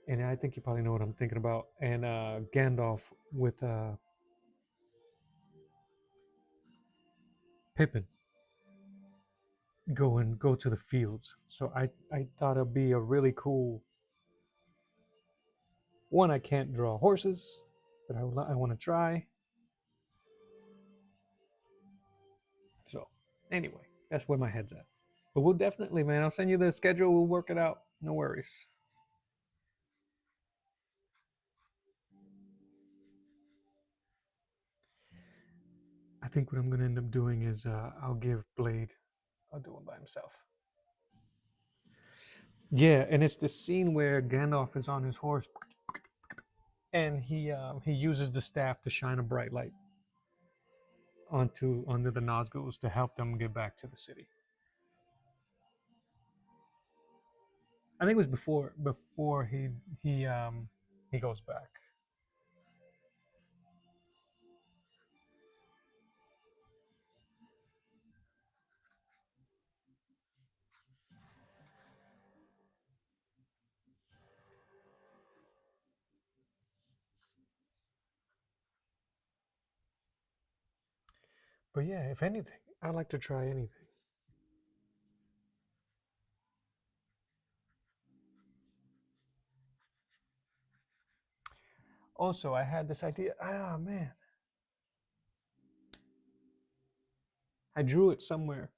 And I think you probably know what I'm thinking about. And Gandalf with Pippin go to the fields. So I thought it'd be a really cool one. I can't draw horses, but I want to try. So anyway, that's where my head's at. But we'll definitely, man. I'll send you the schedule. We'll work it out. No worries. I think what I'm gonna end up doing is I'll give Blade. I'll do it by himself. Yeah, and it's the scene where Gandalf is on his horse, and he uses the staff to shine a bright light onto the Nazguls to help them get back to the city. I think it was before he goes back. But yeah, if anything, I like to try anything. Also, I had this idea. Ah man, I drew it somewhere,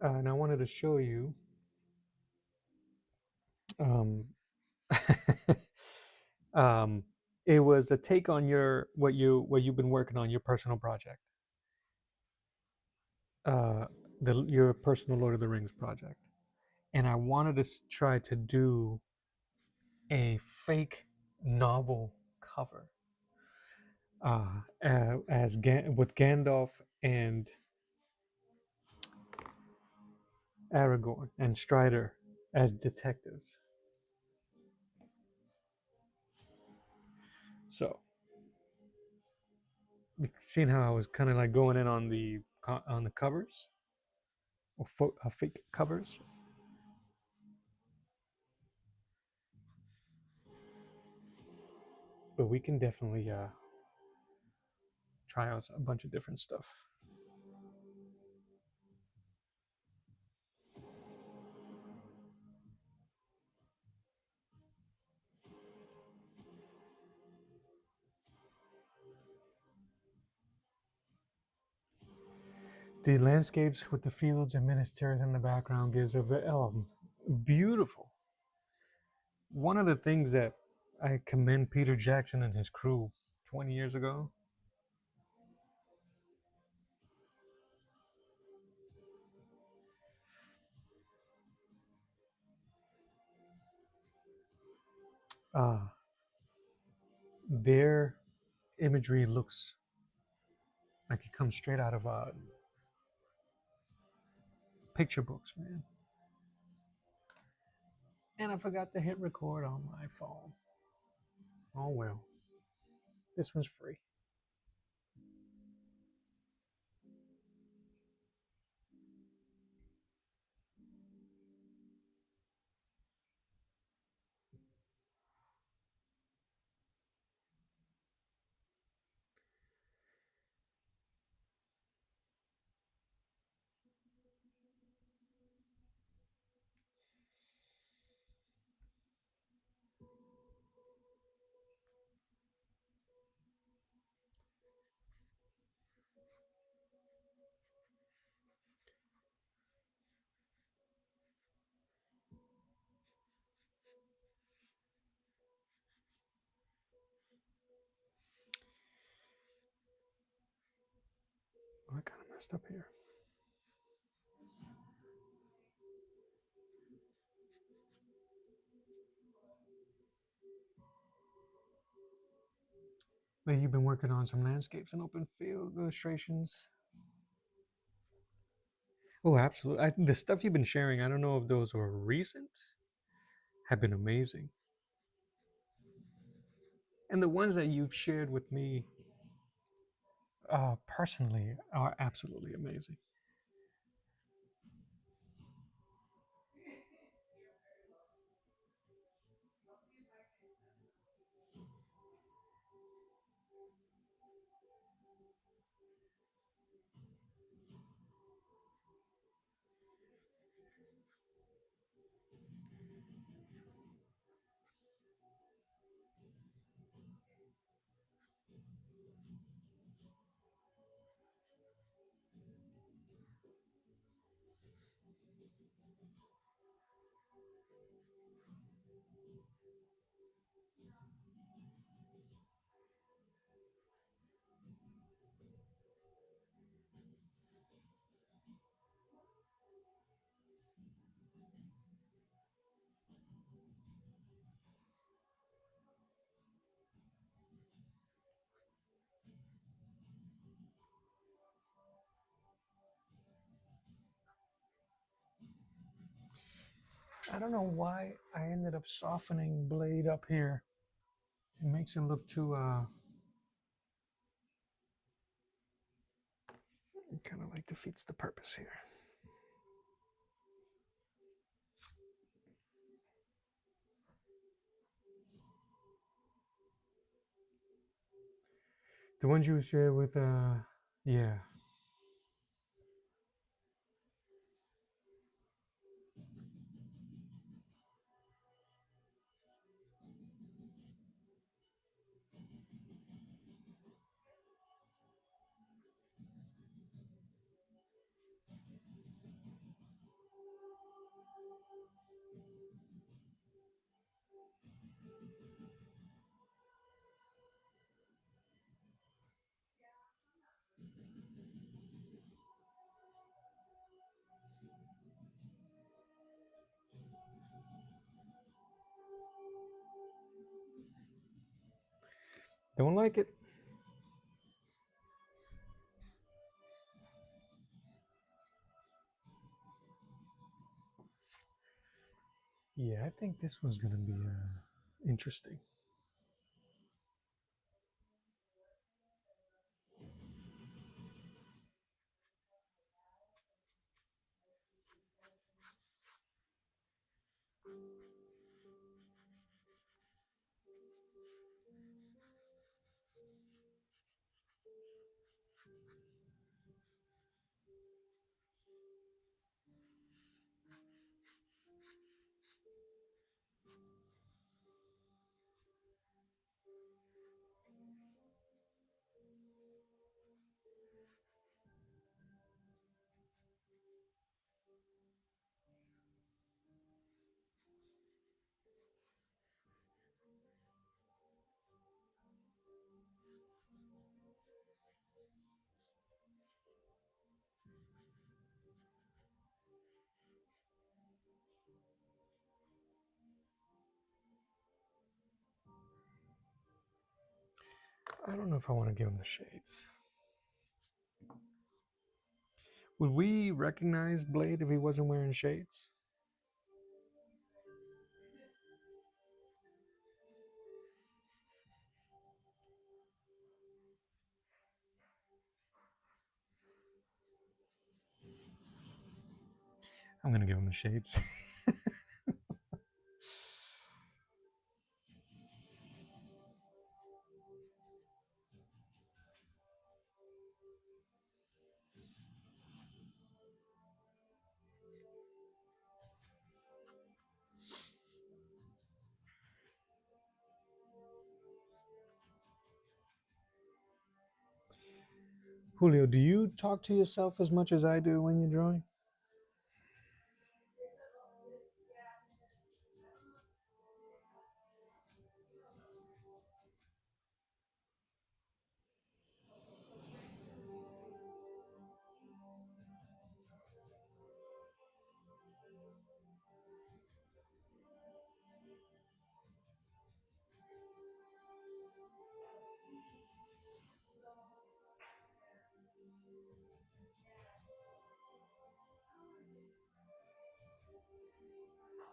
and I wanted to show you. Um, um, it was a take on your what you've been working on, your personal project, uh, your personal Lord of the Rings project, and I wanted to try to do a fake novel cover with Gandalf and Aragorn and Strider as detectives. So, seeing how I was kind of like going in on the covers or fake covers, but we can definitely try out a bunch of different stuff. The landscapes with the fields and ministers in the background gives a beautiful. One of the things that I commend Peter Jackson and his crew 20 years ago, uh, their imagery looks like it comes straight out of picture books, man. And I forgot to hit record on my phone. Oh well, this one's free. Oh, I kind of messed up here. But you've been working on some landscapes and open field illustrations. Oh, absolutely. The stuff you've been sharing, I don't know if those were recent, have been amazing. And the ones that you've shared with me personally are absolutely amazing. I don't know why I ended up softening Blade up here. It makes him look too, it kind of like defeats the purpose here. The ones you share with, yeah. Don't like it. Yeah, I think this one's gonna be interesting. I don't know if I want to give him the shades. Would we recognize Blade if he wasn't wearing shades? I'm gonna give him the shades. Julio, do you talk to yourself as much as I do when you're drawing?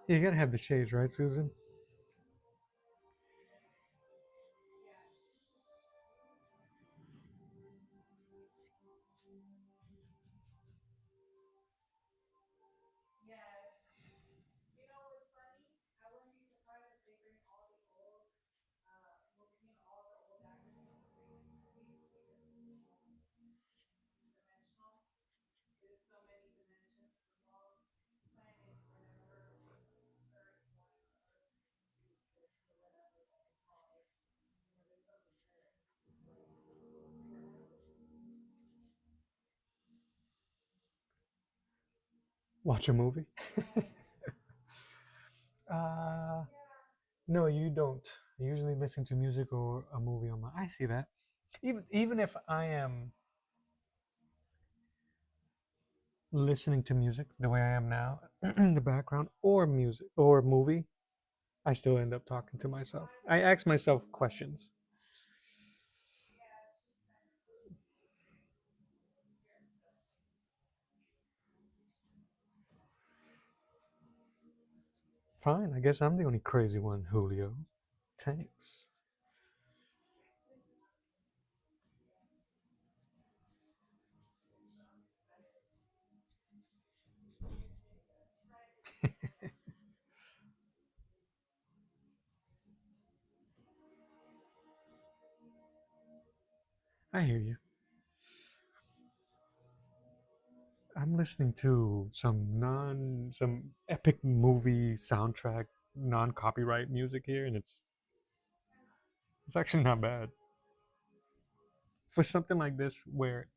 You gotta have the shades, right, Susan? Watch a movie? uh, no, you don't. I usually listen to music or a movie on my. I see that. Even if I am listening to music the way I am now in the background, or music or movie, I still end up talking to myself. I ask myself questions. Fine, I guess I'm the only crazy one, Julio. Thanks. I hear you. I'm listening to some epic movie soundtrack, non-copyright music here, and it's actually not bad for something like this where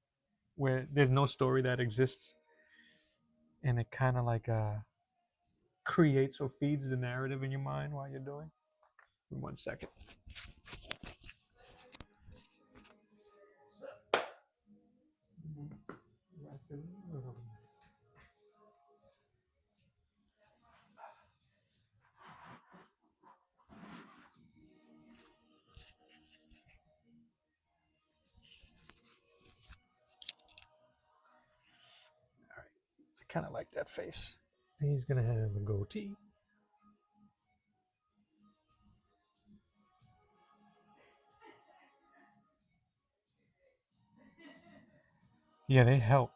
there's no story that exists, and it kind of like creates or feeds the narrative in your mind while you're doing. 1 second. kind of like that face. He's gonna have a goatee. Yeah, they help.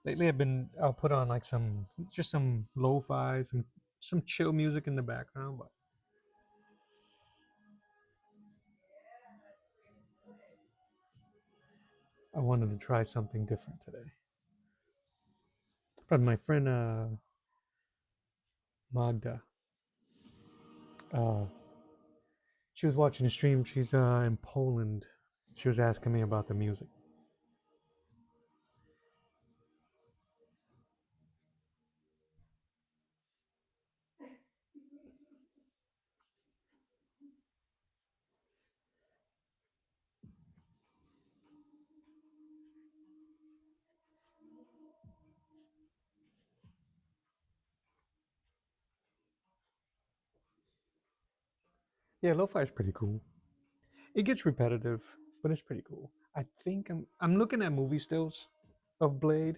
Lately, I'll put on like some lo-fi, some chill music in the background, but I wanted to try something different today. But my friend Magda, uh, she was watching a stream. She's in Poland. She was asking me about the music. Yeah, lo-fi is pretty cool. It gets repetitive, but it's pretty cool. I think I'm looking at movie stills of Blade.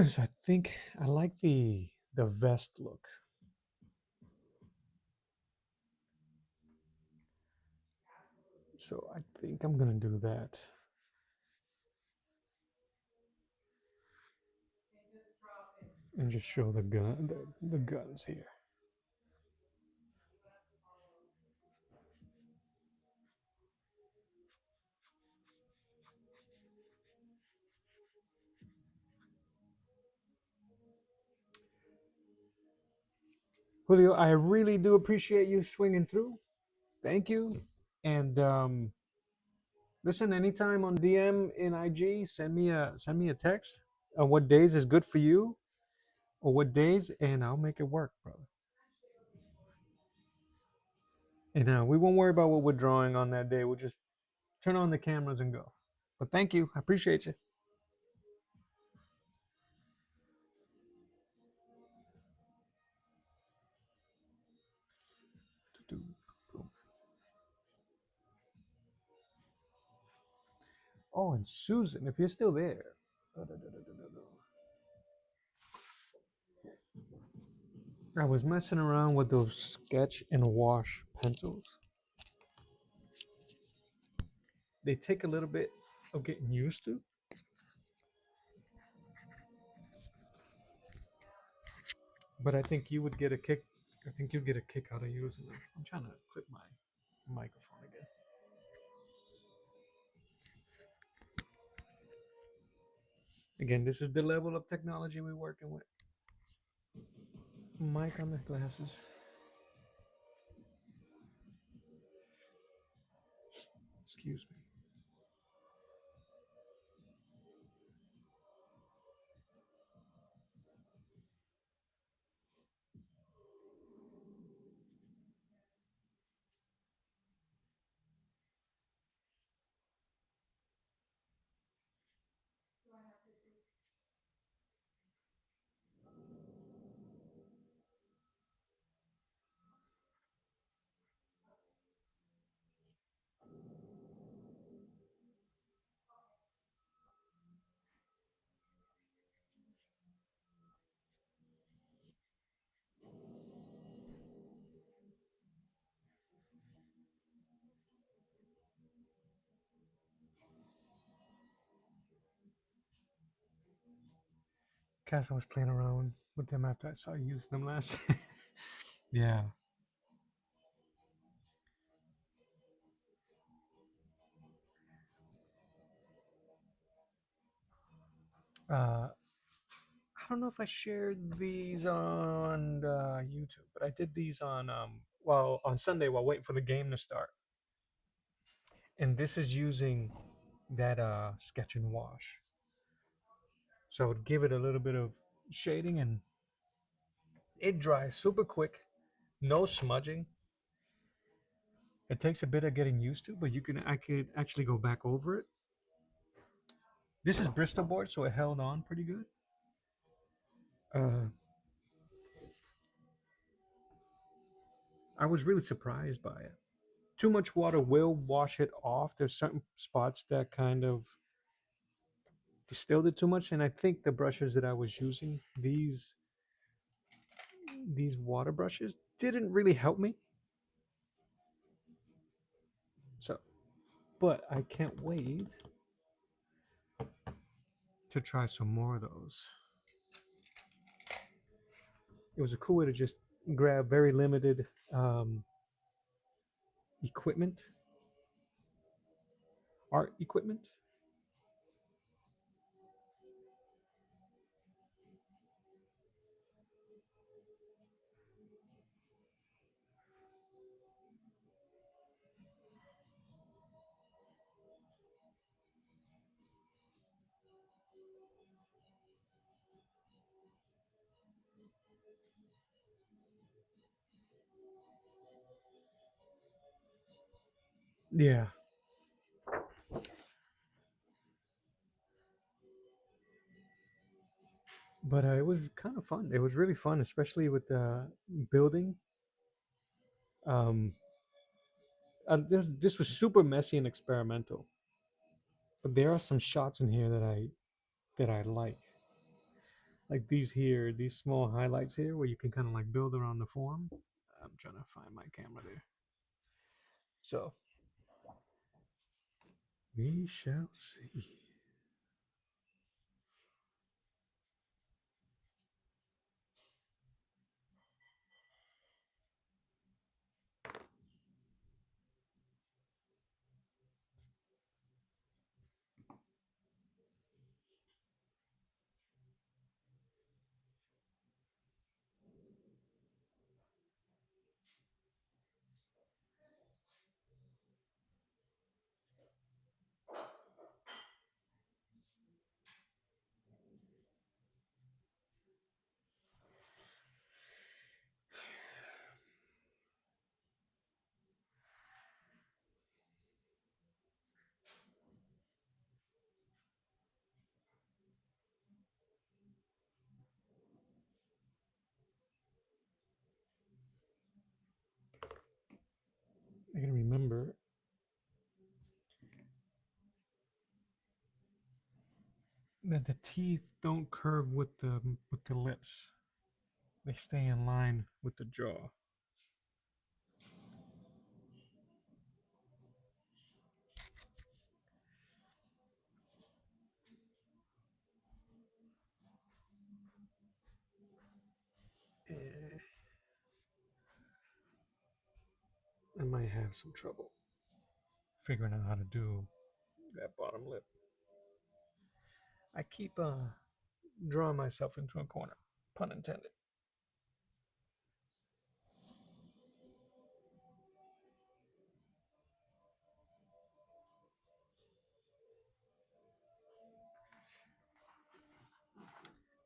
So I think I like the vest look. So I think I'm gonna do that and just show the guns here. Julio, I really do appreciate you swinging through. Thank you. And listen, anytime on DM in IG, send me a text on what days is good for you or what days, and I'll make it work, brother. And we won't worry about what we're drawing on that day. We'll just turn on the cameras and go. But thank you. I appreciate you. Oh, and Susan, if you're still there. I was messing around with those sketch and wash pencils. They take a little bit of getting used to, but I think you would get a kick. I think you'd get a kick out of using them. I'm trying to clip my microphone again. Again, this is the level of technology we're working with. Mic on the glasses. Excuse me. Cass, I was playing around with them after I saw you using them last. Yeah. I don't know if I shared these on YouTube, but I did these on on Sunday while waiting for the game to start. And this is using that sketch and wash. So I would give it a little bit of shading, and it dries super quick, no smudging. It takes a bit of getting used to, but I could actually go back over it. This is Bristol board, so it held on pretty good. Uh, I was really surprised by it. Too much water will wash it off. There's certain spots that kind of distilled it too much, and I think the brushes that I was using, these water brushes, didn't really help me. So, but I can't wait to try some more of those. It was a cool way to just grab very limited equipment, art equipment. Yeah, but it was kind of fun. It was really fun, especially with the building. Um, this was super messy and experimental, but there are some shots in here that I like these here, these small highlights here, where you can kind of like build around the form. I'm trying to find my camera there. So we shall see. I gotta remember that the teeth don't curve with the lips. They stay in line with the jaw. Eh, I might have some trouble figuring out how to do that bottom lip. I keep drawing myself into a corner, pun intended.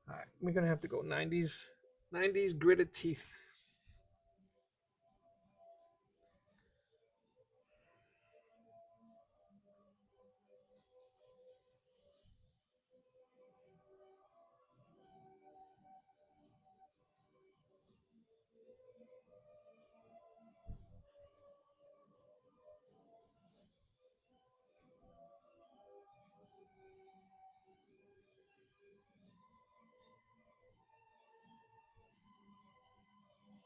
All right, we're gonna have to go 90s gritted teeth.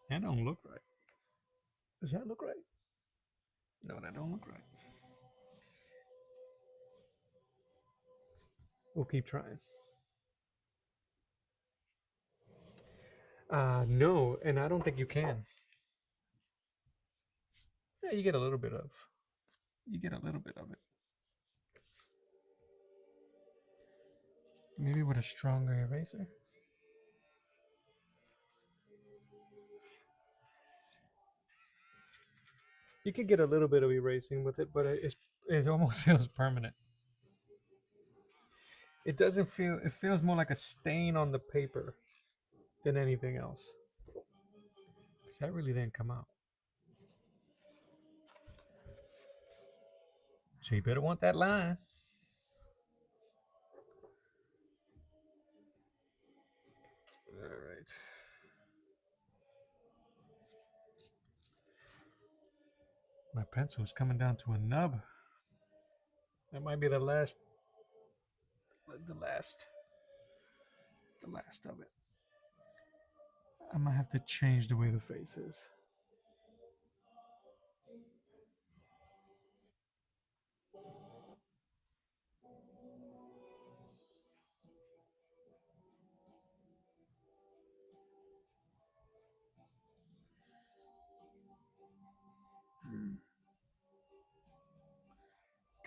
That don't look right. Does that look right? No, that don't look right. We'll keep trying. No, and I don't think you can. Yeah, you get a little bit of. You get a little bit of it. Maybe with a stronger eraser. You could get a little bit of erasing with it, but it almost feels permanent. It doesn't feel. It feels more like a stain on the paper than anything else. Because that really didn't come out. So you better want that line. All right. My pencil is coming down to a nub. That might be the last the last of it. I might have to change the way the face is.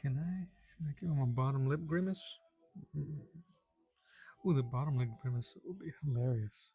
Can I? Should I give him a bottom lip grimace? Ooh, the bottom lip grimace would be hilarious.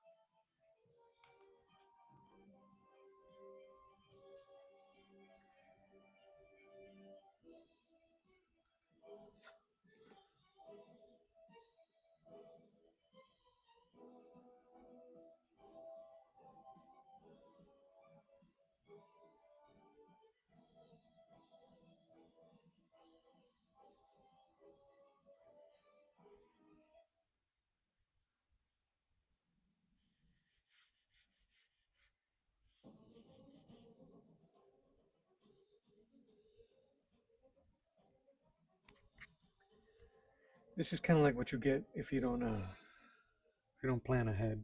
This is kind of like what you get if you don't plan ahead.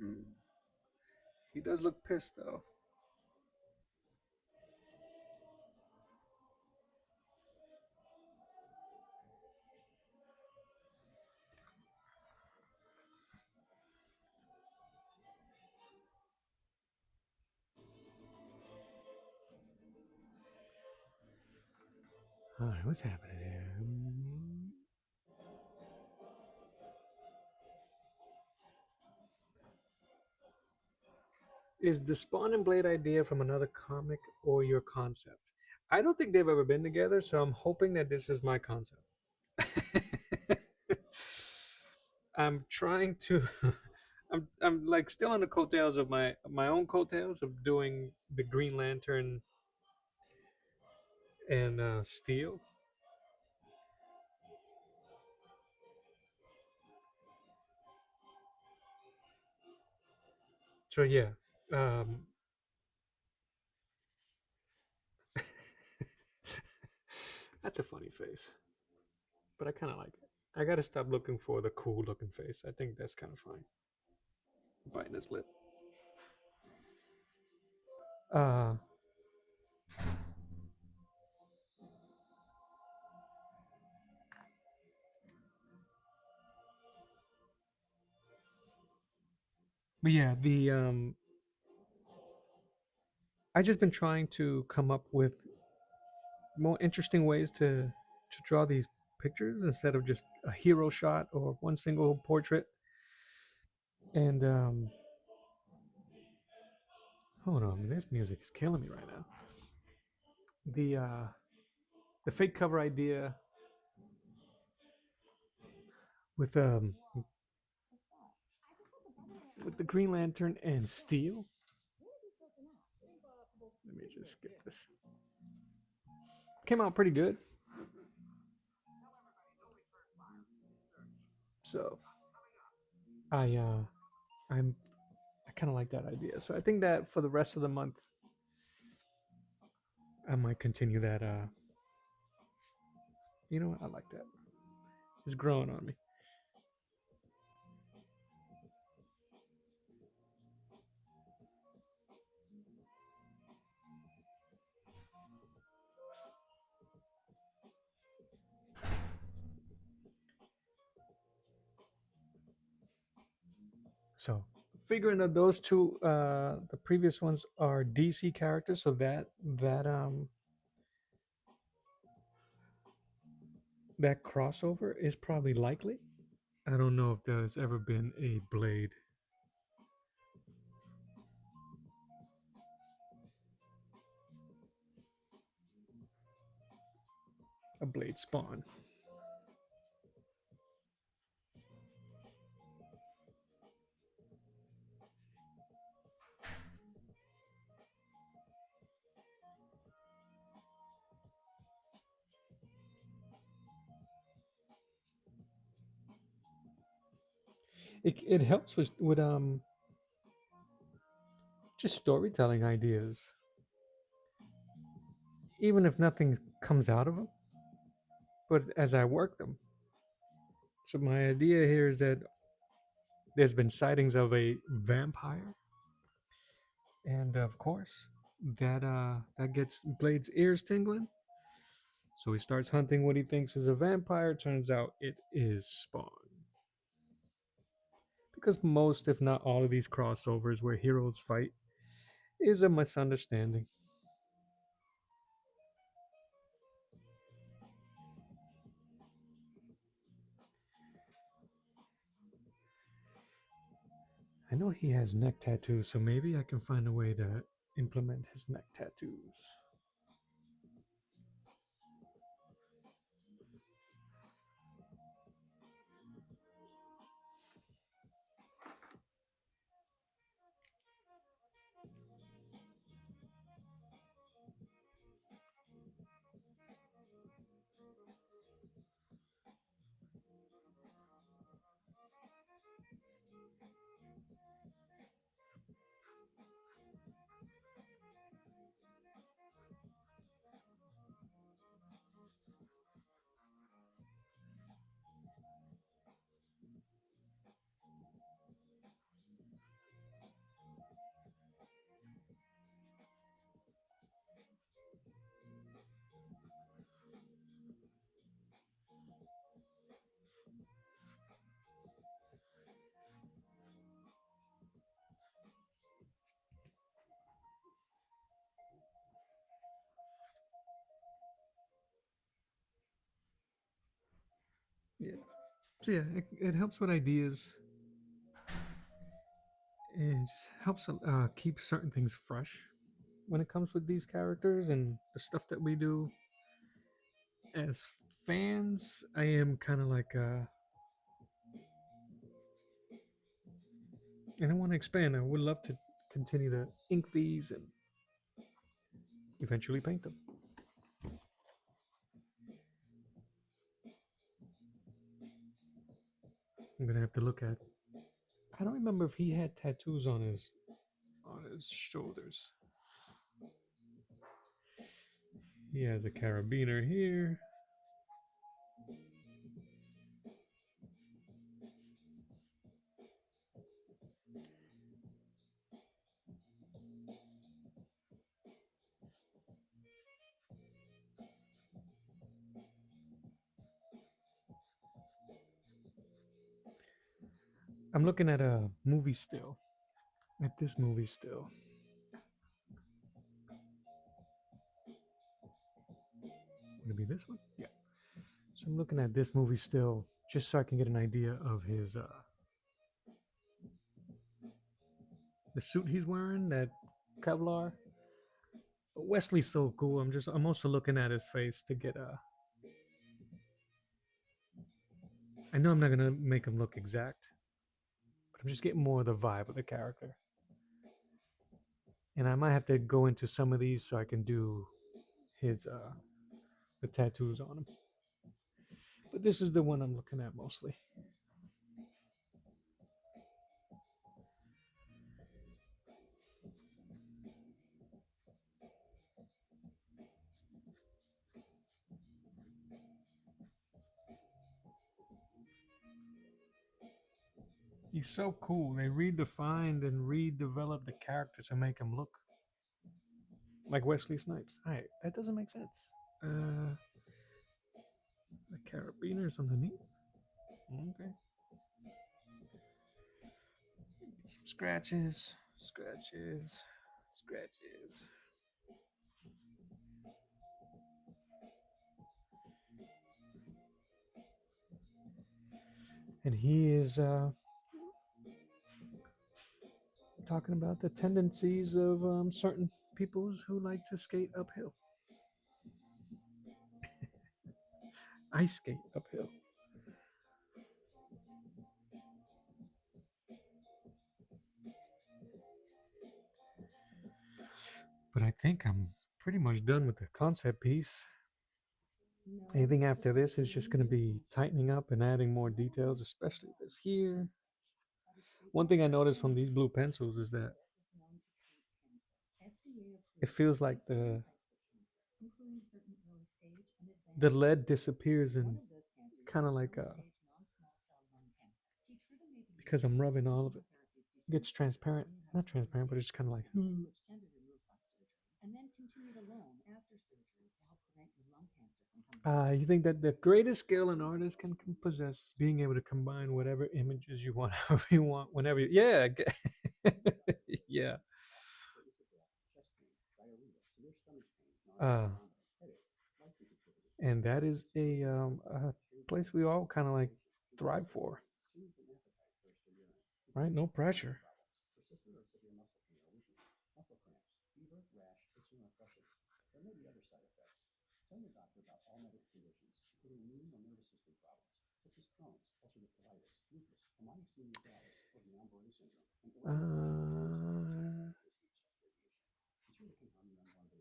Mm. He does look pissed though. All right, what's happening here? Is the Spawn and Blade idea from another comic or your concept? I don't think they've ever been together, so I'm hoping that this is my concept. I'm trying to. I'm like still on the coattails of my own coattails of doing the Green Lantern and Steel. So yeah, um, that's a funny face, but I kind of like it. I gotta stop looking for the cool looking face. I think that's kind of fine. Biting his lip. Uh, but yeah, the I just been trying to come up with more interesting ways to draw these pictures instead of just a hero shot or one single portrait. And hold on, this music is killing me right now. The fake cover idea with with the Green Lantern and Steel. Let me just get this. Came out pretty good. So I I'm I kind of like that idea. So I think that for the rest of the month, I might continue that. You know what? I like that. It's growing on me. So figuring that those two, the previous ones are DC characters, so that crossover is probably likely. I don't know if there's ever been a Blade Spawn. It helps with just storytelling ideas. even if nothing comes out of them, but as I work them. So my idea here is that there's been sightings of a vampire, and of course, that gets Blade's ears tingling. So he starts hunting what he thinks is a vampire. Turns out it is Spawn. Because most, if not all, of these crossovers where heroes fight is a misunderstanding. I know he has neck tattoos, so maybe I can find a way to implement his neck tattoos. Yeah. So yeah, it helps with ideas and just helps keep certain things fresh when it comes with these characters and the stuff that we do as fans. I am kind of like, and I want to expand. I would love to continue to ink these and eventually paint them. I'm gonna have to look at. I don't remember if he had tattoos on his shoulders. He has a carabiner here. I'm looking at a movie still. At this movie still. Would it be this one? Yeah. So I'm looking at this movie still just so I can get an idea of his the suit he's wearing, that Kevlar. Wesley's so cool. I'm also looking at his face to get a. I know I'm not gonna make him look exact, but I'm just getting more of the vibe of the character. And I might have to go into some of these so I can do his the tattoos on him. But this is the one I'm looking at mostly. He's so cool. They redefined and redeveloped the character to make him look like Wesley Snipes. All right, that doesn't make sense. Uh, the carabiners underneath. Okay. Some scratches, scratches, scratches. And he is talking about the tendencies of certain peoples who like to skate uphill, ice skate uphill. But I think I'm pretty much done with the concept piece. Anything after this is just going to be tightening up and adding more details, especially this here. One thing I noticed from these blue pencils is that it feels like the lead disappears and kind of like because I'm rubbing all of it, it gets transparent. Not transparent, but it's kind of like. You think that the greatest skill an artist can possess is being able to combine whatever images you want, however you want, whenever you. Yeah, yeah. Uh, and that is a place we all kind of like thrive for, right? No pressure. Uh,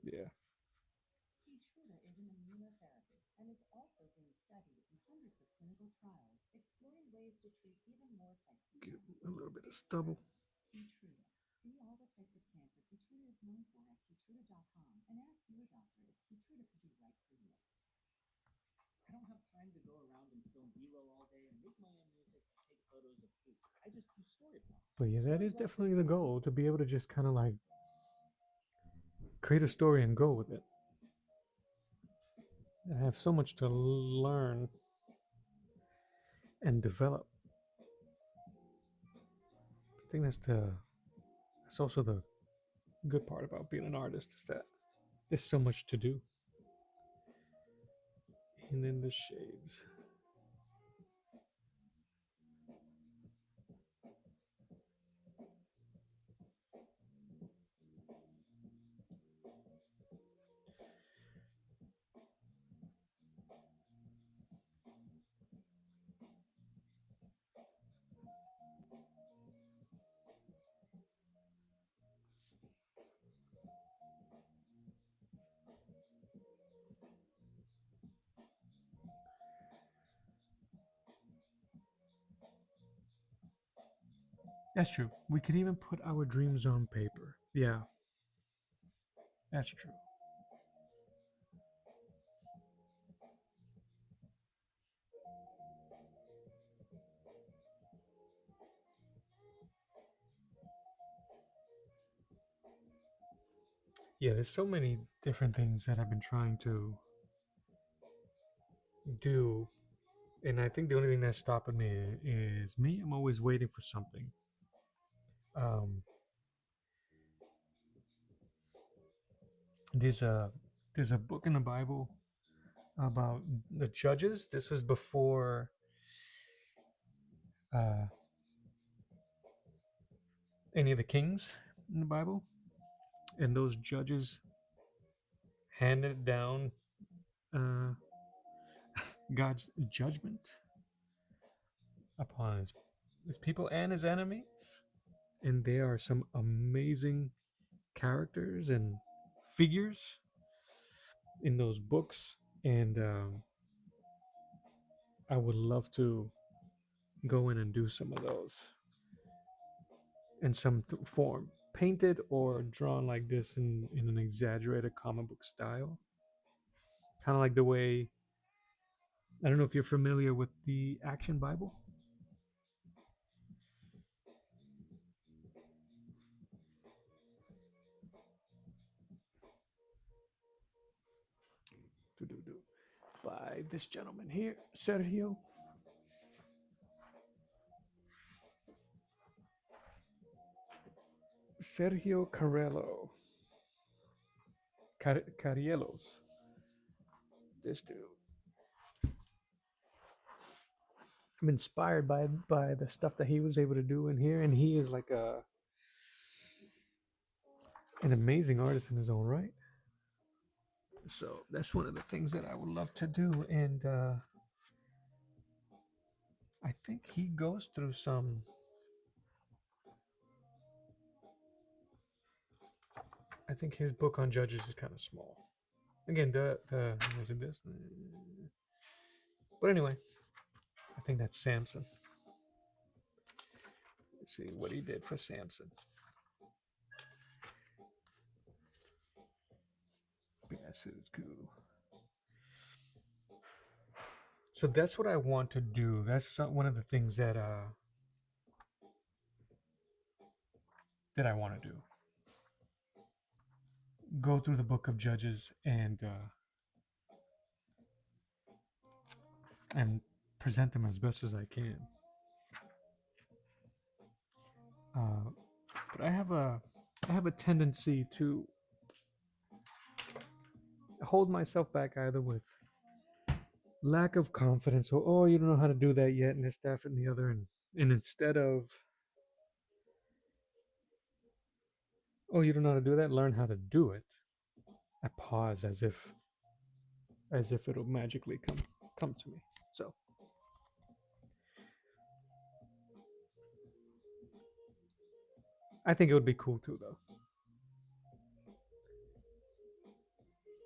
yeah. Get a little bit of stubble. But yeah, that is definitely the goal, to be able to just kind of like create a story and go with it. I have so much to learn and develop. I think that's also the good part about being an artist, is that there's so much to do. And then the shades. That's true. We could even put our dreams on paper. Yeah, that's true. Yeah, there's so many different things that I've been trying to do, and I think the only thing that's stopping me is me. I'm always waiting for something. Um, there's a there's a book in the Bible about the judges. This was before uh, any of the kings in the Bible, and those judges handed down uh, God's judgment upon his people and his enemies. And there are some amazing characters and figures in those books. And I would love to go in and do some of those in some form, painted or drawn like this in an exaggerated comic book style. Kind of like the way, I don't know if you're familiar with the Action Bible. By this gentleman here, Sergio Carello. Carrielos. This dude. I'm inspired by the stuff that he was able to do in here, and he is like an amazing artist in his own right. So that's one of the things that I would love to do, and I think he goes through some. I think his book on judges is kind of small. Again, the was it this? But anyway, I think that's Samson. Let's see what he did for Samson. That's cool. So that's what I want to do. That's one of the things that I want to do. Go through the book of Judges and present them as best as I can. Uh, but I have a tendency to hold myself back either with lack of confidence or oh you don't know how to do that yet and this that and the other and instead of oh you don't know how to do that, learn how to do it, I pause as if it'll magically come to me. So I think it would be cool too though,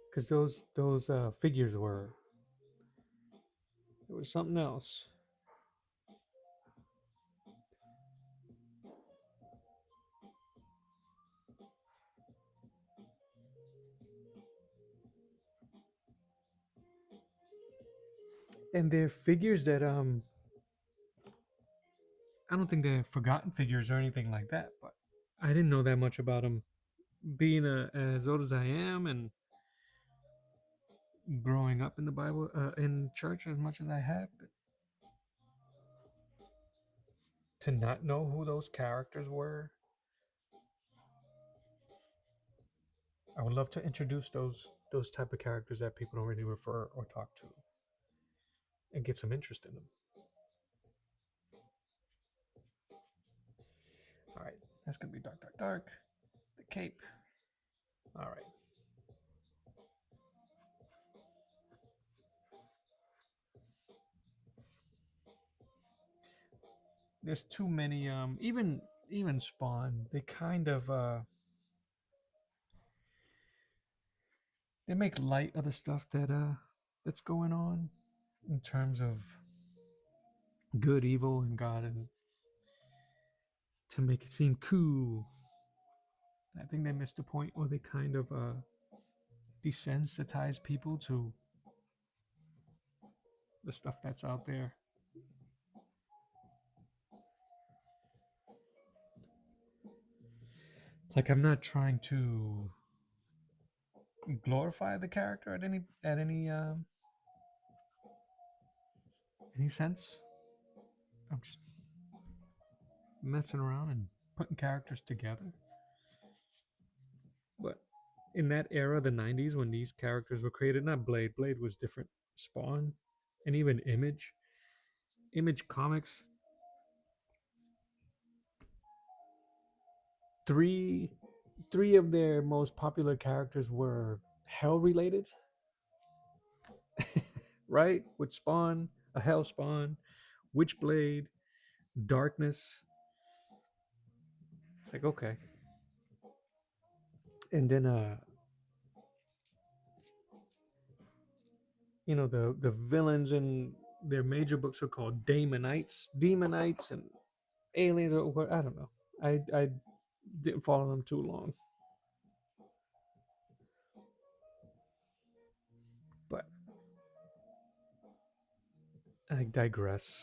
because those figures were, it was something else. And they're figures that I don't think they're forgotten figures or anything like that, but I didn't know that much about them being as old as I am and growing up in the Bible in church as much as I have. But to not know who those characters were, I would love to introduce those type of characters that people don't really refer or talk to, and get some interest in them. All right, that's gonna be dark, dark, dark. The cape. All right. There's too many. Even Spawn. They kind of they make light of the stuff that's going on in terms of good, evil, and God, and to make it seem cool. I think they missed the point, or they kind of desensitize people to the stuff that's out there. Like I'm not trying to glorify the character at any sense. I'm just messing around and putting characters together. But in that era, the '90s, when these characters were created, not Blade. Blade was different. Spawn, and even Image Comics. Three, three of their most popular characters were hell related, right? With Spawn, a Hell Spawn, Witchblade, Darkness. It's like okay, and then the villains in their major books are called demonites, and aliens. Or what? I don't know. I didn't follow them too long, but I digress.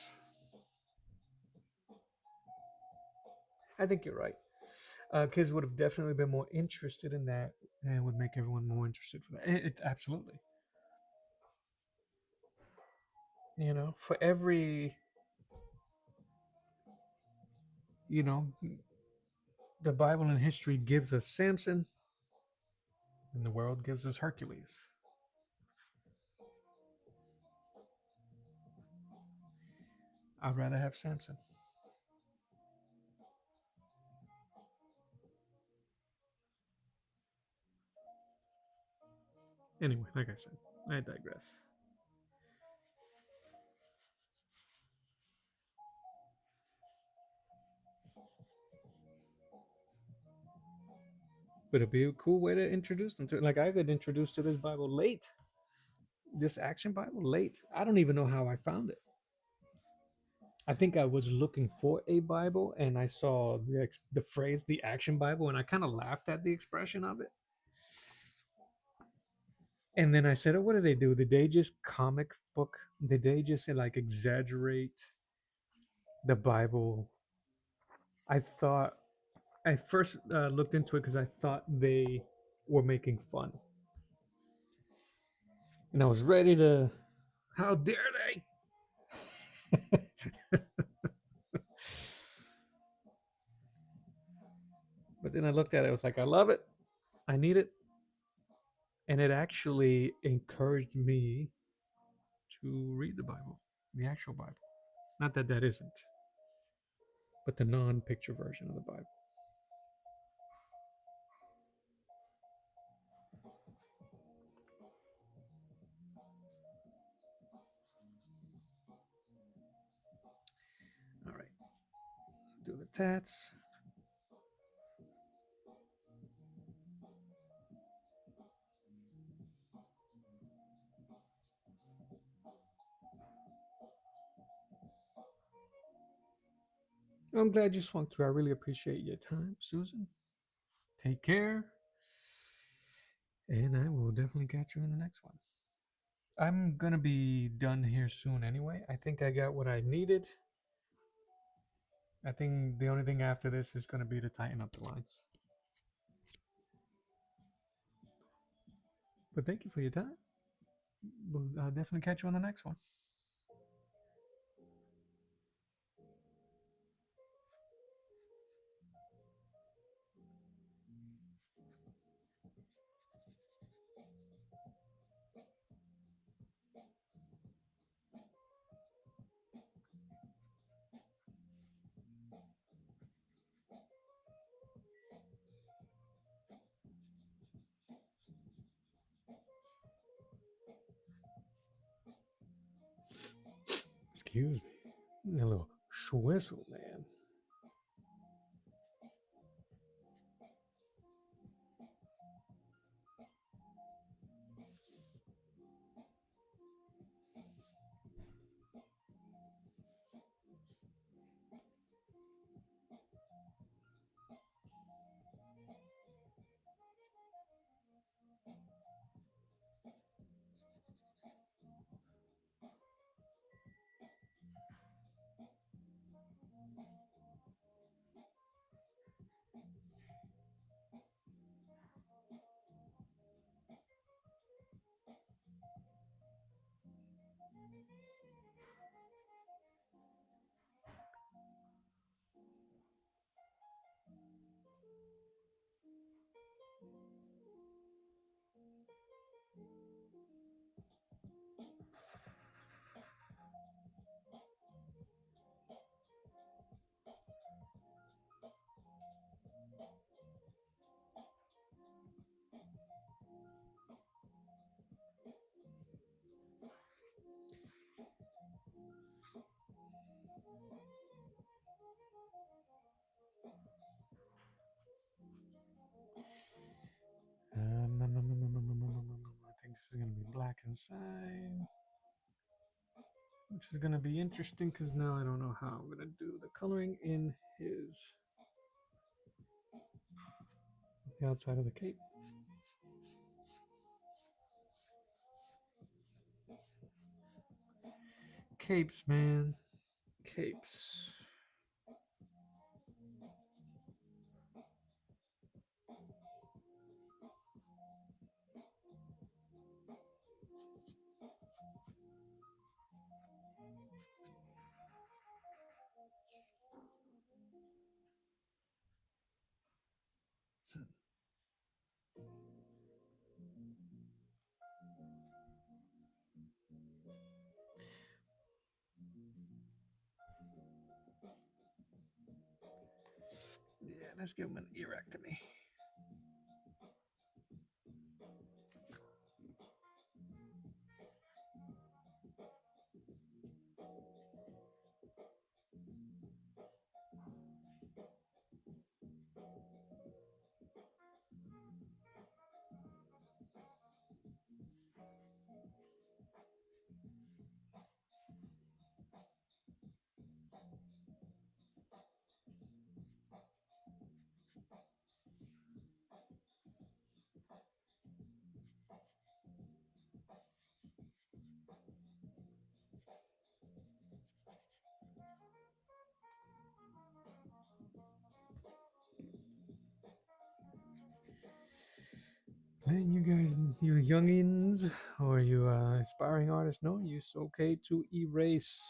I think you're right. Kids would have definitely been more interested in that, and would make everyone more interested for that. Absolutely. For every, you know, the Bible and history gives us Samson, and the world gives us Hercules. I'd rather have Samson. Anyway, like I said, I digress. But it'd be a cool way to introduce them to it. Like I got introduced to this Bible late, this action Bible late. I don't even know how I found it. I think I was looking for a Bible and I saw the phrase "the Action Bible" and I kind of laughed at the expression of it. And then I said, "Oh, what do they do? Did they just comic book? Did they just like exaggerate the Bible?" I thought I first looked into it because I thought they were making fun, and I was ready to. How dare they? But then I looked at it. I was like, I love it. I need it, and it actually encouraged me to read the Bible, the actual Bible. Not that that isn't, but the non-picture version of the Bible. All right, do the tats. I'm glad you swung through. I really appreciate your time, Susan. Take care, and I will definitely catch you in the next one. I'm gonna be done here soon anyway. I think I got what I needed. I think the only thing after this is gonna be to tighten up the lines. But thank you for your time. We'll definitely catch you on the next one. Excuse me. A little whistle, man. I think this is gonna be black inside, which is gonna be interesting because now I don't know how I'm gonna do the coloring in his the outside of the cape. Capes, man, capes. Yeah, let's give him an erectomy. And you guys, you youngins or you aspiring artists, know it's okay to erase.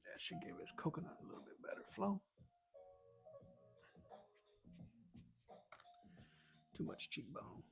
That should give his coconut a little bit better flow. Too much cheekbone.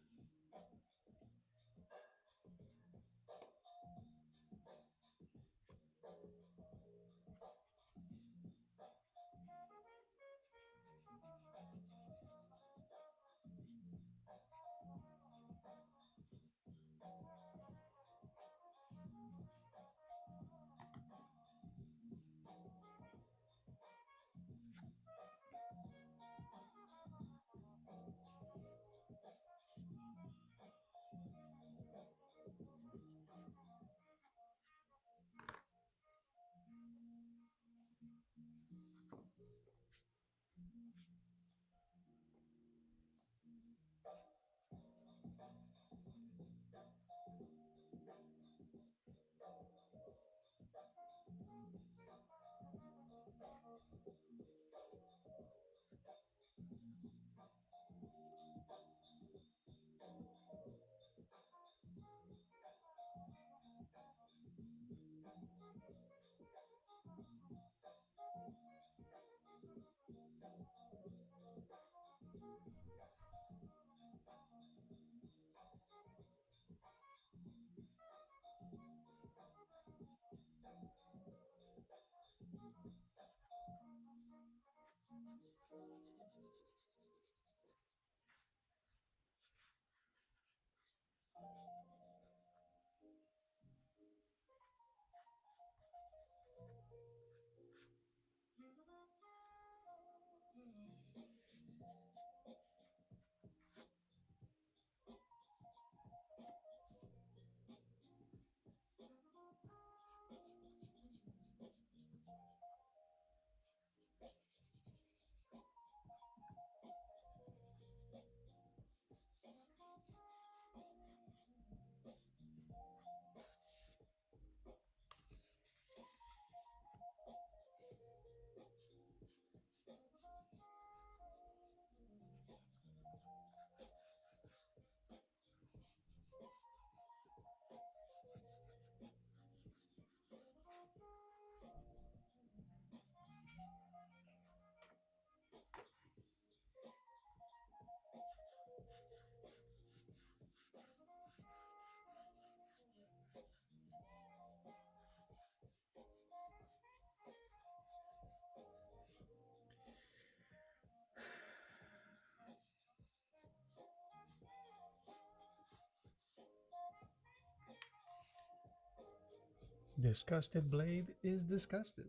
Disgusted blade is disgusted.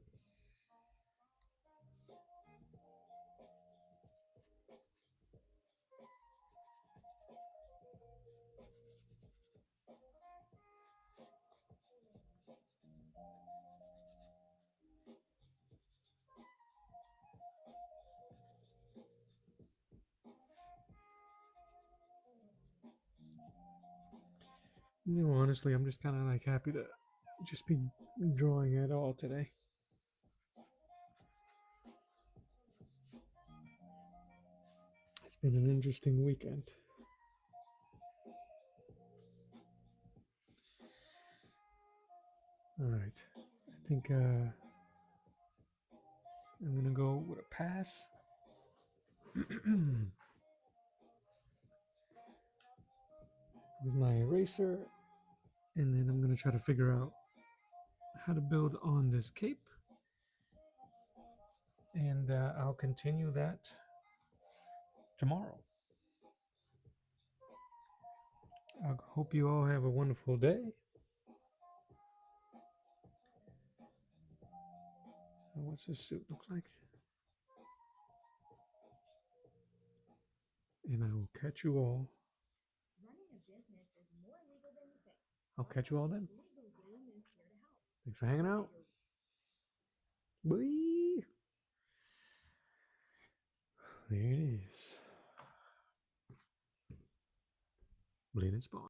You know, honestly, I'm just kind of like happy to just be drawing at all today. It's been an interesting weekend. All right, I think I'm gonna go with a pass. With my eraser, and then I'm gonna try to figure out how to build on this cape, and I'll continue that tomorrow. I hope you all have a wonderful day. What's this suit look like? And I will catch you all. I'll catch you all then. Thanks for hanging out. Bye. There it is. Bleeding Spawn.